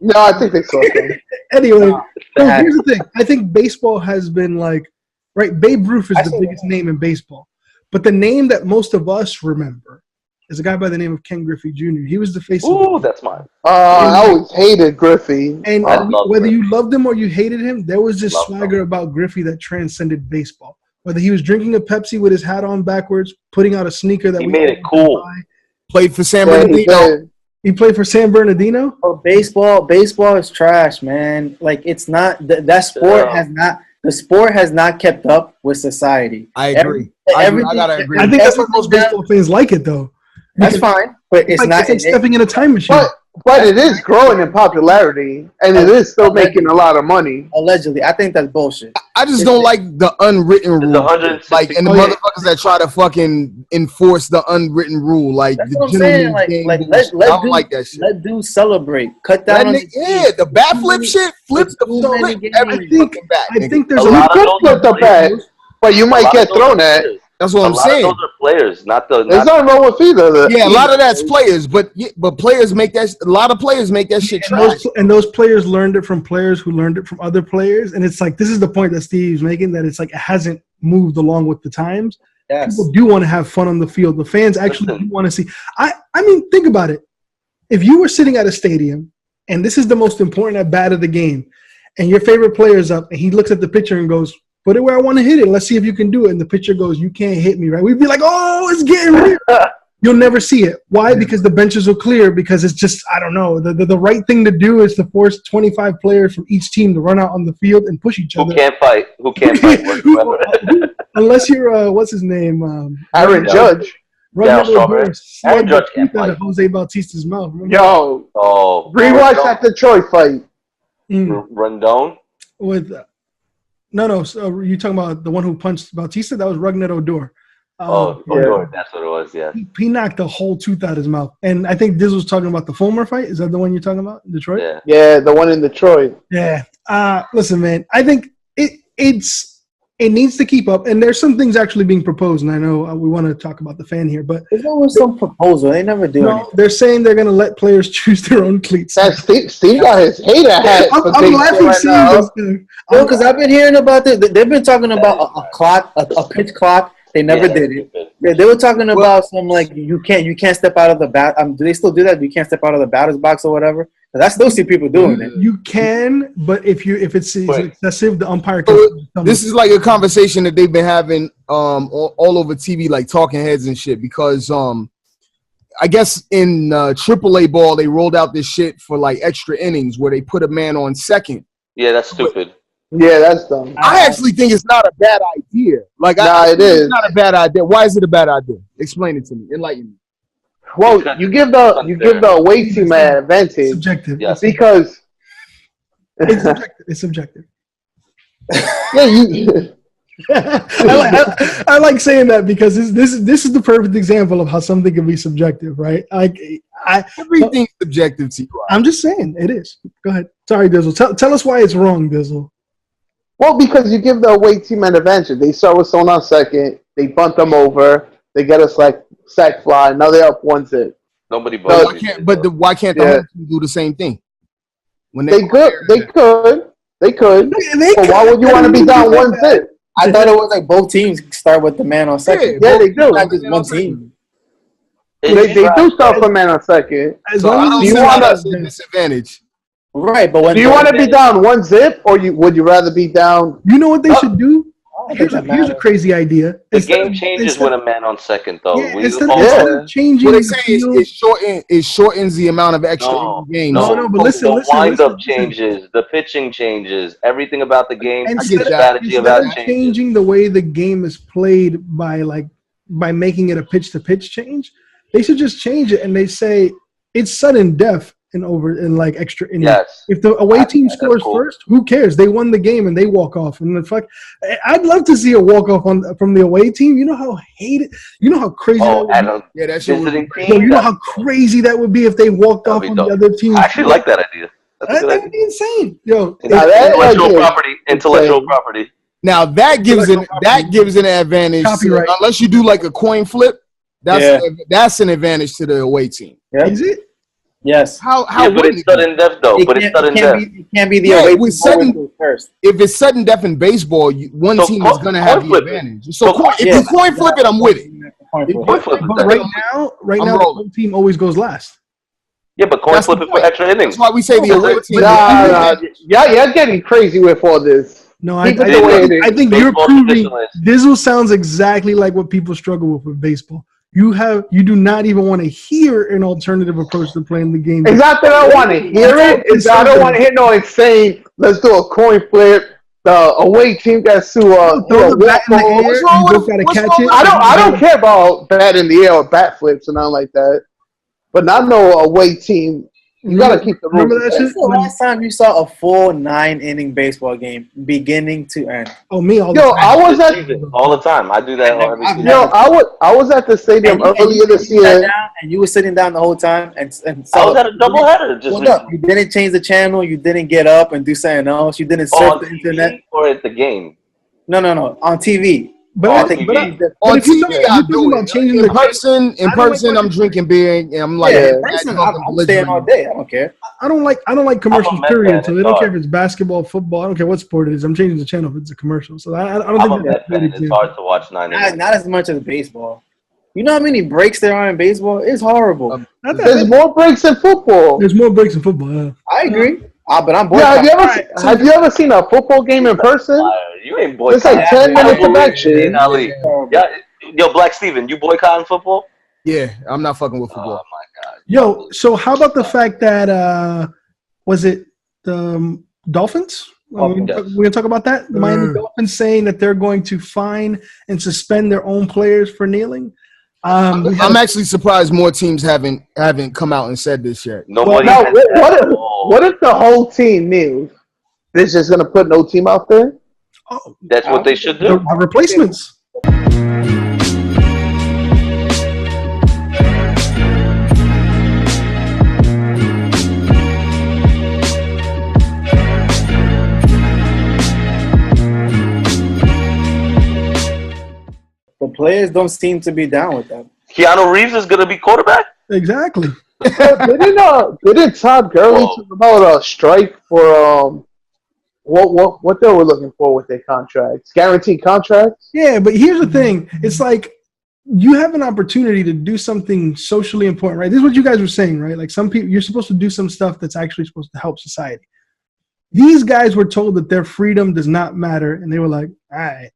No, I think they swept them. Anyway, here's the thing. I think baseball has been like, right, Babe Ruth is the biggest name in baseball. But the name that most of us remember is a guy by the name of Ken Griffey Jr. He was the face of Ooh, that's mine. I always hated Griffey. And whether you loved him or you hated him, there was this swagger about Griffey that transcended baseball. Whether he was drinking a Pepsi with his hat on backwards, putting out a sneaker that he made it cool. Played for San Bernardino. He played for San Bernardino. Oh, baseball is trash, man. Like it's not that sport has not. The sport has not kept up with society. I agree. I gotta agree. I think that's what most baseball fans like it though. That's fine, but it's not. It's like stepping in a time machine. But it is growing in popularity, and it is still making a lot of money. Allegedly, I think that's bullshit. I just don't like the unwritten rule, like, and the motherfuckers that try to fucking enforce the unwritten rule, like that's the what I'm saying. Like I don't like that shit. Let dudes celebrate. Cut down. The bat flip shit, flips the flip every fucking bat. I think there's a lot of flip the bat, but you might get thrown at. That's what I'm saying. Those are players, not the. There's nothing wrong with either. Yeah, a lot of that's players, but players make that. A lot of players make that shit trash. And those players learned it from players who learned it from other players. And it's like this is the point that Steve's making, that it's like it hasn't moved along with the times. Yes. People do want to have fun on the field. The fans actually do want to see. I mean, think about it. If you were sitting at a stadium and this is the most important at bat of the game, and your favorite player is up, and he looks at the pitcher and goes, "Put it where I want to hit it. Let's see if you can do it." And the pitcher goes, "You can't hit me," right? We'd be like, "Oh, it's getting real." You'll never see it. Why? Because the benches will clear. Because it's just, I don't know. The right thing to do is to force 25 players from each team to run out on the field and push each other. Who can't fight? Unless you're, what's his name? Aaron Judge. Aaron Judge can't fight. Jose Bautista's mouth. Remember? Yo. Oh. Rewatch that Detroit fight. Rondon? With No. So you talking about the one who punched Bautista? That was Ragnar Odor. Odor, that's what it was. Yeah. He knocked the whole tooth out his mouth, and I think Diz was talking about the Fulmer fight. Is that the one you're talking about, in Detroit? Yeah, the one in Detroit. Yeah. Listen, man. I think it needs to keep up, and there's some things actually being proposed, and I know we want to talk about the fan here, but there's always some proposal. They never do anything. They're saying they're going to let players choose their own cleats. That's Steve got his hater hat. I'm laughing seeing this thing. Because I've been hearing about this. They've been talking about a clock, a pitch clock. They never did it. Yeah, they were talking about some like you can't step out of the bat. Do they still do that? You can't step out of the batter's box or whatever. I still see people doing it. You can, but if it's excessive, the umpire can. This is like a conversation that they've been having all over TV, like talking heads and shit. Because I guess in AAA ball they rolled out this shit for like extra innings where they put a man on second. Yeah, that's stupid. Yeah, that's dumb. I actually think it's not a bad idea. Like, it is. It's not a bad idea. Why is it a bad idea? Explain it to me. Enlighten me. Well, you give the away team an advantage. Subjective. Yes. Because it's subjective. Yeah, I like saying that because this is the perfect example of how something can be subjective, right? Everything's subjective to you. I'm just saying it is. Go ahead. Sorry, Dizzle. Tell us why it's wrong, Dizzle. Well, because you give the away team an advantage. They start with someone on second. They bunt them over. They get a sack fly. Now they're up 1-0. Nobody why can't the home team do the same thing? When they could. But why would you want to be down 1-0? I thought it was like both teams start with the man on second. Yeah, they do. Not just one team. They do start for man on second. So I don't see that's a disadvantage. Right, but do you want to be down 1-0 or would you rather be down? You know what they should do? Here's a crazy idea. The game changes with a man on second, though. Instead of changing, what they say it shortens the amount of extra games. No, but listen. The wind-up changes, the pitching changes, everything about the game. Instead of changing the way the game is played by making it a pitch-to-pitch change, they should just change it and they say it's sudden death in like extra innings. Yes. If the away team scores first, who cares? They won the game and they walk off. And I'd love to see a walk off from the away team. You know how crazy. That shit. You know how crazy that would be if they walked off on the other team. I actually like that idea. That would be insane. Intellectual property. Now that gives an advantage. Unless you do like a coin flip, that's an advantage to the away team. Yeah. Is it? Yes. How but it's sudden death though. It can't be the away team first. If it's sudden death in baseball, one team is going to have the advantage. So if you coin flip it, I'm with it. But right now, the home team always goes last. Yeah, but coin flip it for extra innings. That's why we say the away team. You're getting crazy with all this. No, I think you're proving. Dizzle sounds exactly like what people struggle with baseball. You do not even want to hear an alternative approach to playing the game. It's not that I want to hear it. I don't want to hear it's saying let's do a coin flip. The away team got to throw the bat in the air. You got to catch it. I don't care about bat in the air or bat flips and nothing like that. But not no away team. You gotta keep the rules. Remember that shit? The last time you saw a full 9-inning baseball game, beginning to end? Oh, me all the time. I was all the time. I do that every season. I was at the stadium earlier this year, and you were sitting down the whole time. And I was at a doubleheader. You didn't change the channel. You didn't get up and do something else. You didn't surf the internet or at the game. No, on TV. But on TV, I do it. In person, I'm drinking beer and I'm like, I'm staying all day. I don't care. I don't like commercials. Period. So they don't care if it's basketball, football. I don't care what sport it is. I'm changing the channel if it's a commercial. So I don't think it's hard to watch 9 innings. Not as much as baseball. You know how many breaks there are in baseball? It's horrible. There's more breaks in football. There's more breaks in football. Yeah. I agree. But I'm bored. Yeah, have you ever seen a football game in person? You ain't boycotting. It's like 10 minutes of action. Yeah. Yo, Black Steven, you boycotting football? Yeah, I'm not fucking with football. Oh my god. Yo, so how about the fact that was it the Dolphins? We're gonna talk about that. The Miami Dolphins saying that they're going to fine and suspend their own players for kneeling. I'm actually surprised more teams haven't come out and said this yet. What if the whole team kneels? They're just gonna put no team out there? Oh, That's what they should do. The replacements. The players don't seem to be down with that. Keanu Reeves is going to be quarterback? Exactly. Didn't Todd Gurley talk about a strike for what they were looking for with their contracts? Guaranteed contracts? Yeah, but here's the thing. It's like you have an opportunity to do something socially important, right? This is what you guys were saying, right? Like some people, you're supposed to do some stuff that's actually supposed to help society. These guys were told that their freedom does not matter, and they were like, all right.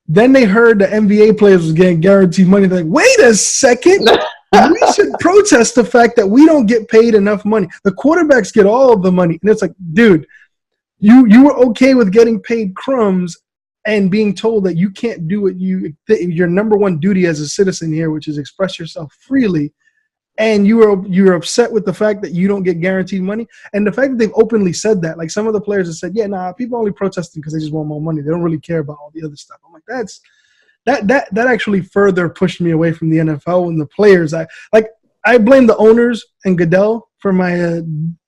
Then they heard the NBA players was getting guaranteed money. They're like, wait a second. We should protest the fact that we don't get paid enough money. The quarterbacks get all of the money. And it's like, dude, you were okay with getting paid crumbs and being told that you can't do what your number one duty as a citizen here, which is express yourself freely. And you're upset with the fact that you don't get guaranteed money. And the fact that they've openly said that, like some of the players have said, yeah, nah, people only protesting because they just want more money. They don't really care about all the other stuff. I'm like, that actually further pushed me away from the NFL and the players. I blame the owners and Goodell for my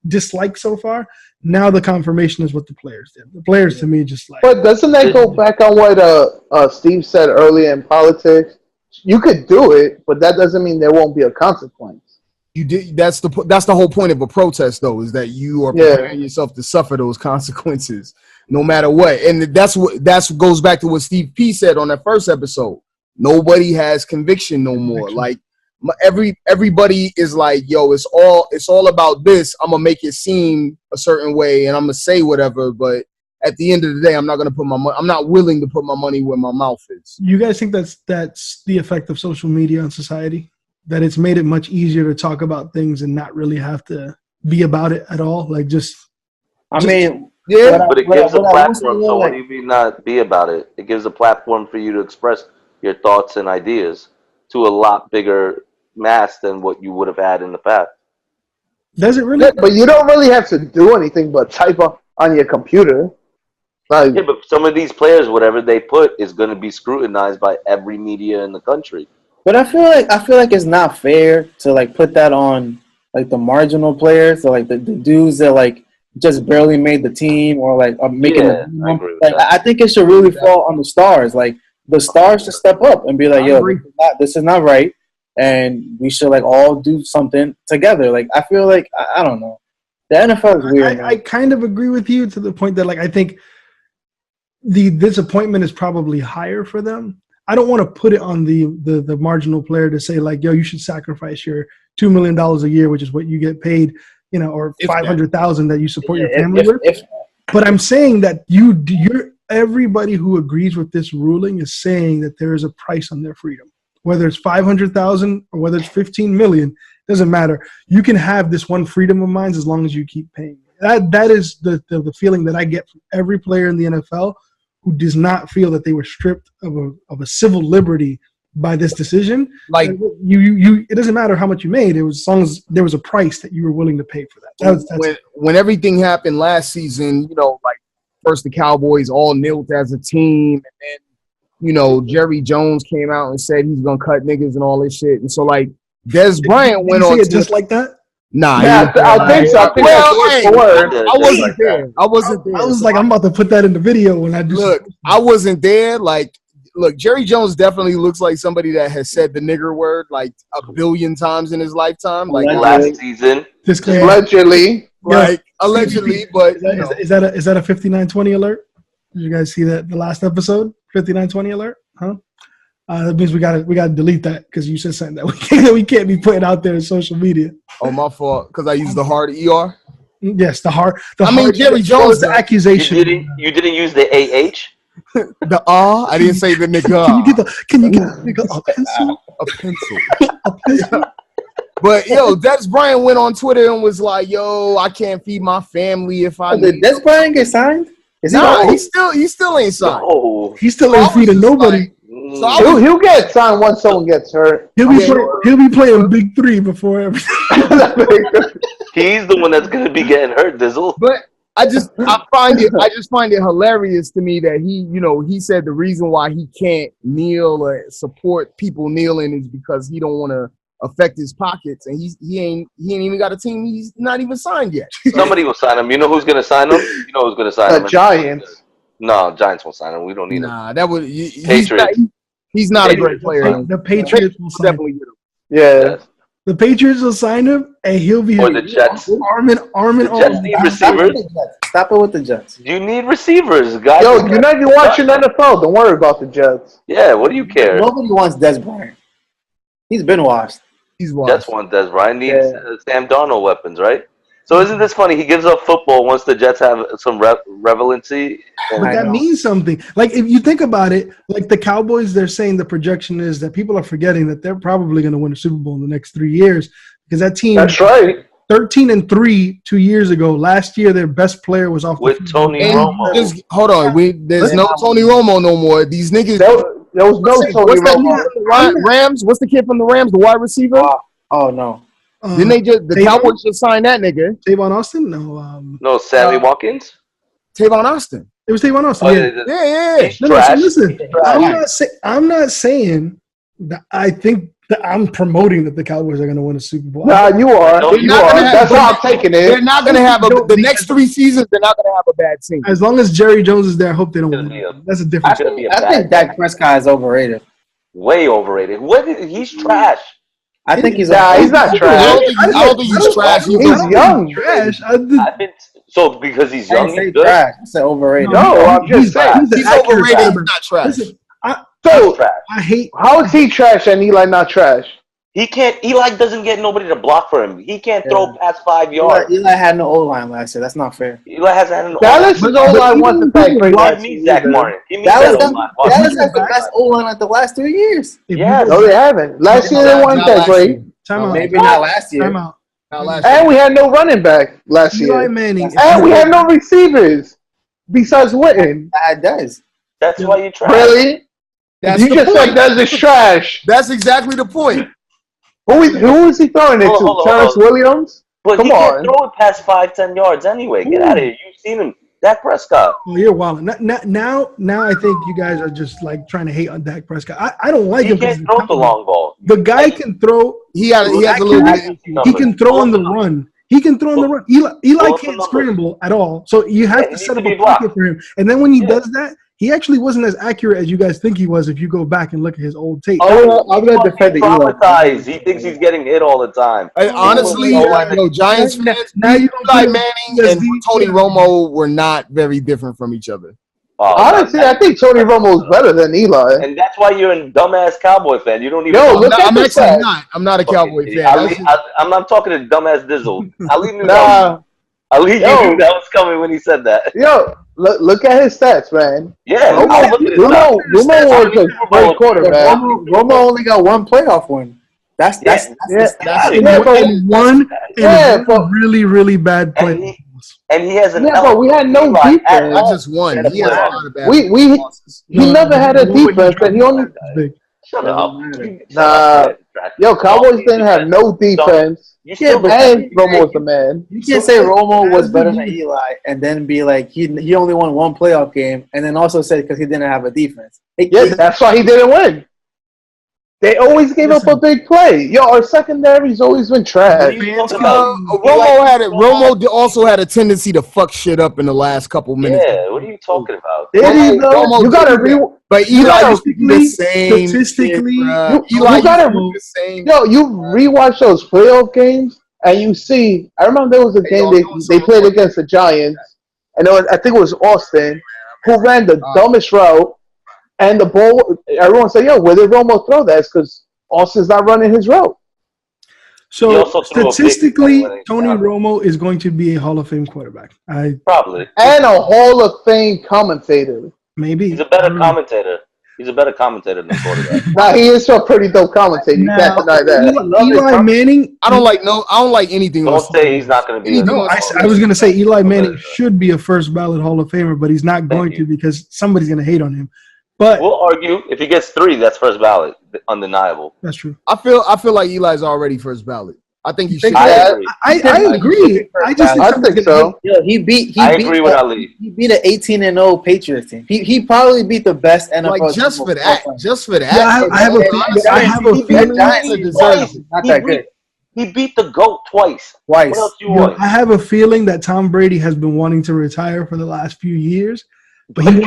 dislike so far. Now the confirmation is what the players did. The players to me just like. But doesn't that go back on what Steve said earlier in politics? You could do it, but that doesn't mean there won't be a consequence. You did. That's the whole point of a protest, though, is that you are preparing yourself to suffer those consequences, no matter what. And that's goes back to what Steve P said on that first episode. Nobody has conviction no more. Like everybody is like, yo, it's all about this. I'm gonna make it seem a certain way, and I'm gonna say whatever, but at the end of the day, I'm not willing to put my money where my mouth is. You guys think that's the effect of social media on society? That it's made it much easier to talk about things and not really have to be about it at all? Like but it gives a platform. So what do you mean not be about it? It gives a platform for you to express your thoughts and ideas to a lot bigger mass than what you would have had in the past. Does it really? Yeah, but you don't really have to do anything but type on your computer. Yeah, but some of these players, whatever they put, is going to be scrutinized by every media in the country. But I feel like it's not fair to like put that on like the marginal players, so like the dudes that like just barely made the team or like are making. I think it should really fall on the stars. Like the stars should step up and be like, "Yo, this is not right," and we should like all do something together. Like I feel like I don't know. The NFL is weird. I kind of agree with you to the point that like I think the disappointment is probably higher for them. I don't want to put it on the marginal player to say like, yo, you should sacrifice your $2 million a year, which is what you get paid, or $500,000 that you support your family with. But I'm saying that you're everybody who agrees with this ruling is saying that there is a price on their freedom, whether it's 500,000 or whether it's 15 million, doesn't matter. You can have this one freedom of mine as long as you keep paying. That is the feeling that I get from every player in the NFL who does not feel that they were stripped of a civil liberty by this decision. Like it doesn't matter how much you made. It was as long as there was a price that you were willing to pay for that. When everything happened last season, like first the Cowboys all knelt as a team, and then Jerry Jones came out and said he's gonna cut niggas and all this shit, and so like Des Bryant went on just like that. Nah, I think so. I wasn't there. I was like, I'm about to put that in the video when I do. Look, I wasn't there. Like, look, Jerry Jones definitely looks like somebody that has said the nigger word like a billion times in his lifetime. Like last season, allegedly, allegedly. But is that a 5920 alert? Did you guys see that the last episode? 5920 alert, huh? That means we gotta delete that because you said something that we can't be putting out there in social media. Oh, my fault. Because I used the hard ER. Yes, the hard. Jerry Jones. The accusation. You didn't use the AH. The R. I didn't say the nigga. Can you get a nigga a pencil? A pencil. A pencil. But Des Bryant went on Twitter and was like, "Yo, I can't feed my family if I." Did Des Bryant get signed? He still ain't signed. No. He still ain't feeding nobody. So he'll get signed once someone gets hurt. He'll be playing Big Three before everything. He's the one that's going to be getting hurt, Dizzle. But I just find it hilarious to me that he said the reason why he can't kneel or support people kneeling is because he don't want to affect his pockets, and he ain't even got a team. He's not even signed yet. Somebody will sign him. You know who's going to sign him? You know who's going to sign him? The Giants. No, Giants won't sign him. We don't need him. Nah, that would Patriots. He's not a great player. The Patriots will definitely get him. Yeah. Yes. The Patriots will sign him, and he'll be Or the Jets. arming The Jets need receivers. Stop it with the Jets. You need receivers, guys. Yo, you're not even watching NFL. Don't worry about the Jets. Yeah, what do you care? Nobody wants Des Bryant. He's been washed. He's washed. Jets want Des Bryant. Needs Sam Darnold weapons, right? So isn't this funny? He gives up football once the Jets have some relevancy. But that means something. Like, if you think about it, like the Cowboys, they're saying the projection is that people are forgetting that they're probably going to win a Super Bowl in the next 3 years because that team. That's right. 13-3 2 years ago. Last year, their best player was off with Tony Romo. Hold on, there's no Tony Romo no more. These niggas. There was no Tony Romo. Rams. What's the kid from the Rams? The wide receiver. Oh no. Didn't the Cowboys just sign that nigga? Tavon Austin? No. No, Sammy Watkins. Tavon Austin. It was Tavon Austin. Yeah. No, listen. I'm not saying that I think that I'm promoting that the Cowboys are going to win a Super Bowl. Nah, you are. That's how I'm taking it. They're not going to have the next 3 seasons. They're not going to have a bad team. As long as Jerry Jones is there, I hope they don't win. That's a difference. I think Dak Prescott is overrated. Way overrated. He's trash. I think he's. He's not trash. I don't think he's trash. He's young. Trash. So because he's young, he's good. Trash. I said overrated. No, I'm just saying he's overrated. He's not trash. Listen, I hate. How is he trash and Eli not trash? He can't. Eli doesn't get nobody to block for him. He can't throw past 5 yards. Eli had no O-line last year. That's not fair. Eli hasn't had an Dallas' O-line wasn't that great. Why me, Zach Martin? Dallas has the best O-line at the last 3 years. Yeah, no, they haven't. Last year they weren't that great. Maybe not last year. And we had no running back last year. Eli Manning. And we had no receivers besides Witten. That does. That's why you trash. Really? You just said Dez is trash. That's exactly the point. Who is he throwing it to? Terrence Williams? But he can't throw it past 5-10 yards anyway. Get out of here. You've seen him. Dak Prescott. Oh, you're wild. Now I think you guys are just like trying to hate on Dak Prescott. I don't like him. He can't throw the long ball. The guy can throw. He has a little bit. He can throw on the run. He can throw on the run. Eli can't scramble at all. So you have to set up a pocket for him. And then when he does that, he actually wasn't as accurate as you guys think he was if you go back and look at his old tape. I'm going to defend Eli. He thinks he's getting hit all the time. Honestly, Giants fans, Eli Manning and Tony Romo were not very different from each other. Honestly, I think Tony Romo is better than Eli. And that's why you're a dumbass Cowboy fan. You don't even I'm actually not. I'm not a Cowboy fan. I'm not talking to dumbass Dizzle. Ali knew that was coming when he said that. Yo, look at his stats, man. Yeah, Romo was a great quarterback. Romo only got 1 playoff win. That's one really, really bad play. And he has but we had no defense. I just won. He has a lot of bad he never had a defense, and he only. Shut up. Yo, Cowboys didn't have no defense. And Romo was the man. You can't say Romo was better than Eli and then be like he only won 1 playoff game and then also say because he didn't have a defense. That's why he didn't win. They always gave up a big play. Yo, our secondary's always been trash. Romo also had a tendency to fuck shit up in the last couple minutes. Yeah, what are you talking about? Did he though? You gotta But Eli used to be the same. Statistically, you gotta the same. Yo, you rewatch those playoff games and you see. I remember there was a game they played against the Giants, and I think it was Austin who ran the dumbest route. And the ball, everyone said, yo, where did Romo throw that? It's because Austin's not running his route. So, statistically, Tony Romo is going to be a Hall of Fame quarterback. Probably. And a Hall of Fame commentator. Maybe. He's a better commentator. He's a better commentator than quarterback. Nah, he is a pretty dope commentator. You can't deny that. Eli Manning. I don't like anything. Don't say he's not going to be. No, I was going to say Eli Manning should be a first ballot Hall of Famer, but he's not going to because somebody's going to hate on him. But we'll argue if he gets 3, that's first ballot, undeniable. That's true. I feel like Eli's already first ballot. I think he should. I agree. I think so. Yo, he beat with Ali. He beat an 18-0 Patriots team. He probably beat the best NFL. Like just for that. Yeah, I have a feeling. Not that good. He beat the GOAT twice. What else you want? I have a feeling that Tom Brady has been wanting to retire for the last few years, but he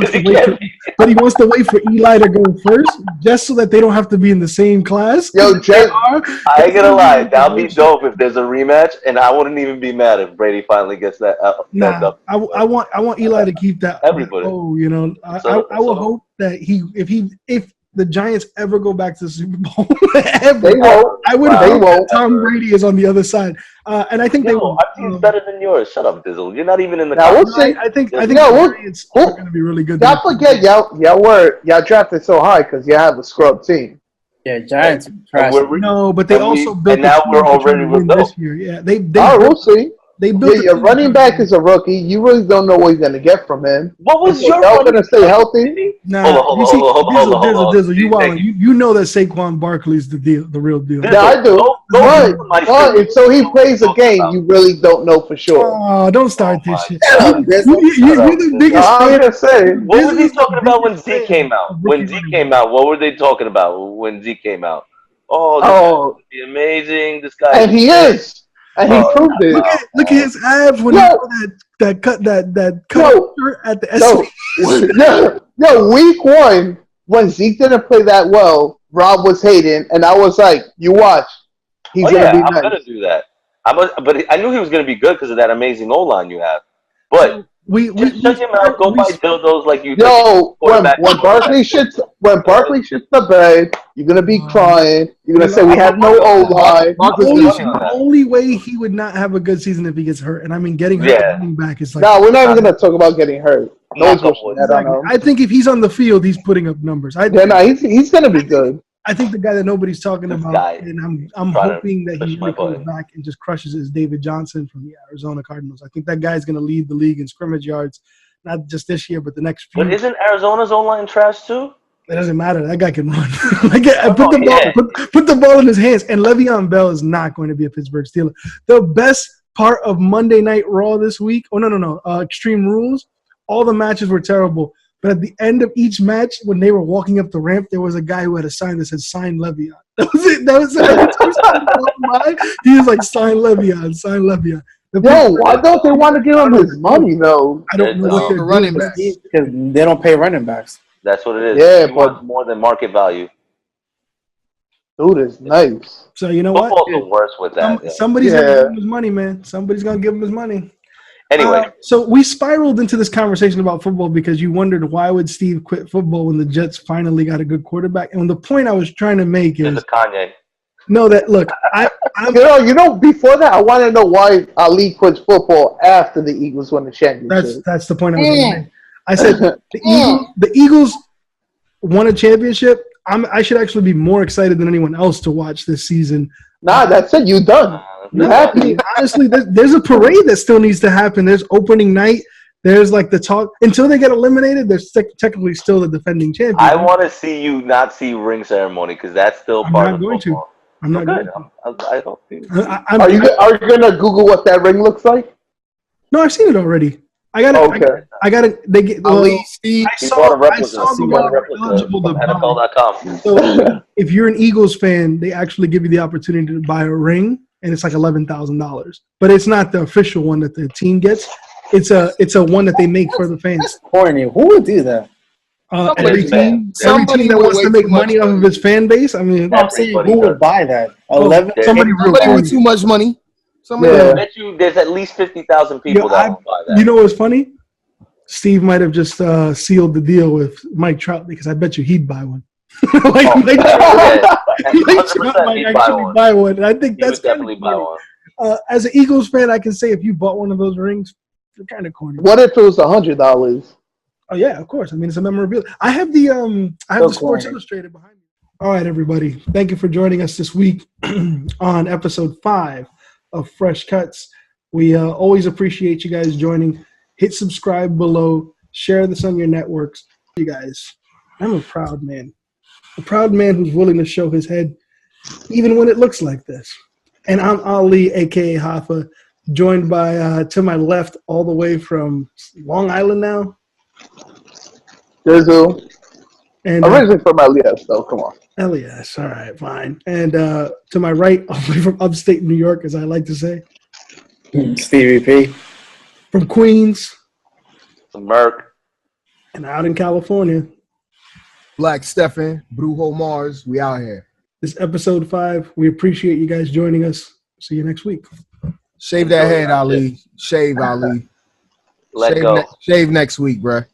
wants to wait for Eli to go first, just so that they don't have to be in the same class. Yo, Jay, I ain't gonna lie, that'd be dope if there's a rematch, and I wouldn't even be mad if Brady finally gets that. I want Eli to keep that. Everybody. Oh, you know, I will hope that if the Giants ever go back to the Super Bowl, they won't. I would hope that Tom Brady is on the other side, and I think they will. Our team's better than yours. Shut up, Dizzle. You're not even in the. Now we'll see. I think the Giants are going to be really good. Y'all forget y'all drafted so high because you have a scrub team. Yeah, Giants. No, but they also built. And now we're already rebuilt this year. Yeah, they. We'll see. They built your running back is a rookie. You really don't know what you're going to get from him. What was your y'all going to stay healthy? Nah, Dizzle, you know that Saquon Barkley's the real deal. Yeah, I do. But so he plays a game you really don't know for sure. Oh, don't start this shit. You're the biggest I'm just saying. What was he talking about when Zeke came out? When Zeke came out, what were they talking about when Zeke came out? Oh, this would be amazing. This guy. And he is. And he proved it. Look at his abs when he wore that cut shirt at the Yo, week one, when Zeke didn't play that well, Rob was hating, and I was like, you watch. He's gonna be nice. I'm gonna do that. But I knew he was gonna be good because of that amazing O-line you have. But shut him out. Go buy dildos like you. Yo, when Barkley shits the bed, you're gonna be crying. You're gonna say we have no O-line. The only way he would not have a good season if he gets hurt, and I mean getting hurt running back is like. No, we're not even gonna talk about getting hurt. I think if he's on the field, he's putting up numbers. He's gonna be good. I think the guy that nobody's talking about, and I'm hoping that he really comes back and just crushes, is David Johnson from the Arizona Cardinals. I think that guy's going to lead the league in scrimmage yards, not just this year, but the next few. But isn't Arizona's O-line trash too? It doesn't matter. That guy can run. Put the ball in his hands. And Le'Veon Bell is not going to be a Pittsburgh Steeler. The best part of Monday Night Raw this week, Extreme Rules, all the matches were terrible. But at the end of each match, when they were walking up the ramp, there was a guy who had a sign that said "Sign Le'Veon." That was it. That was it. He was like, "Sign Le'Veon, sign Le'Veon." Why don't they want to give him his money though? I don't know what they're running backs because they don't pay running backs. That's what it is. Yeah, but more than market value. Dude is nice. So you know Football's the worst with that. Somebody's gonna give him his money, man. Somebody's gonna give him his money. Anyway, so we spiraled into this conversation about football because you wondered why would Steve quit football when the Jets finally got a good quarterback. And the point I was trying to make is Kanye. No, that look, before that, I want to know why Ali quits football after the Eagles won the championship. That's the point I was making. I said the Eagles won a championship. I should actually be more excited than anyone else to watch this season. Nah, that's it. You done. You happy? Honestly, there's a parade that still needs to happen. There's opening night. There's like the talk until they get eliminated. They're technically still the defending champion. I want to see you not see ring ceremony because that's still part of football. I'm not going to. I don't think. Are you gonna Google what that ring looks like? No, I've seen it already. I got it. Okay. I got it. They get. I saw the one eligible to buy. So if you're an Eagles fan, they actually give you the opportunity to buy a ring, and it's like $11,000. But it's not the official one that the team gets. It's a one that they make for the fans. That's corny. Who would do that? Every team that wants to make money off of his fan base. I mean, I'm saying who would buy that? Somebody with too much money. I bet you there's at least 50,000 people that will buy that. You know what's funny? Steve might have just sealed the deal with Mike Trout because I bet you he'd buy one. Mike Trout might actually buy one. And I think that's definitely buy one. As an Eagles fan, I can say if you bought one of those rings, they're kind of corny. What if it was $100? Oh yeah, of course. I mean, it's a memorabilia. I have the Sports Illustrated behind me. All right, everybody. Thank you for joining us this week on episode 5 of Fresh Cuts. We always appreciate you guys joining. Hit subscribe below. Share this on your networks. You guys, I'm a proud man. A proud man who's willing to show his head even when it looks like this. And I'm Ali, a.k.a. Hoffa, joined by, to my left, all the way from Long Island now. Dizzle. And originally from LES, though. Come on. LES, all right, fine. And to my right, all the way from upstate New York, as I like to say. Stevie P. From Queens. Merc. And out in California. Black Stefan, Brujo Mars, we out here. This is episode 5. We appreciate you guys joining us. See you next week. Shave that head, Ali. Shave, Ali. Let go. Shave next week, bruh.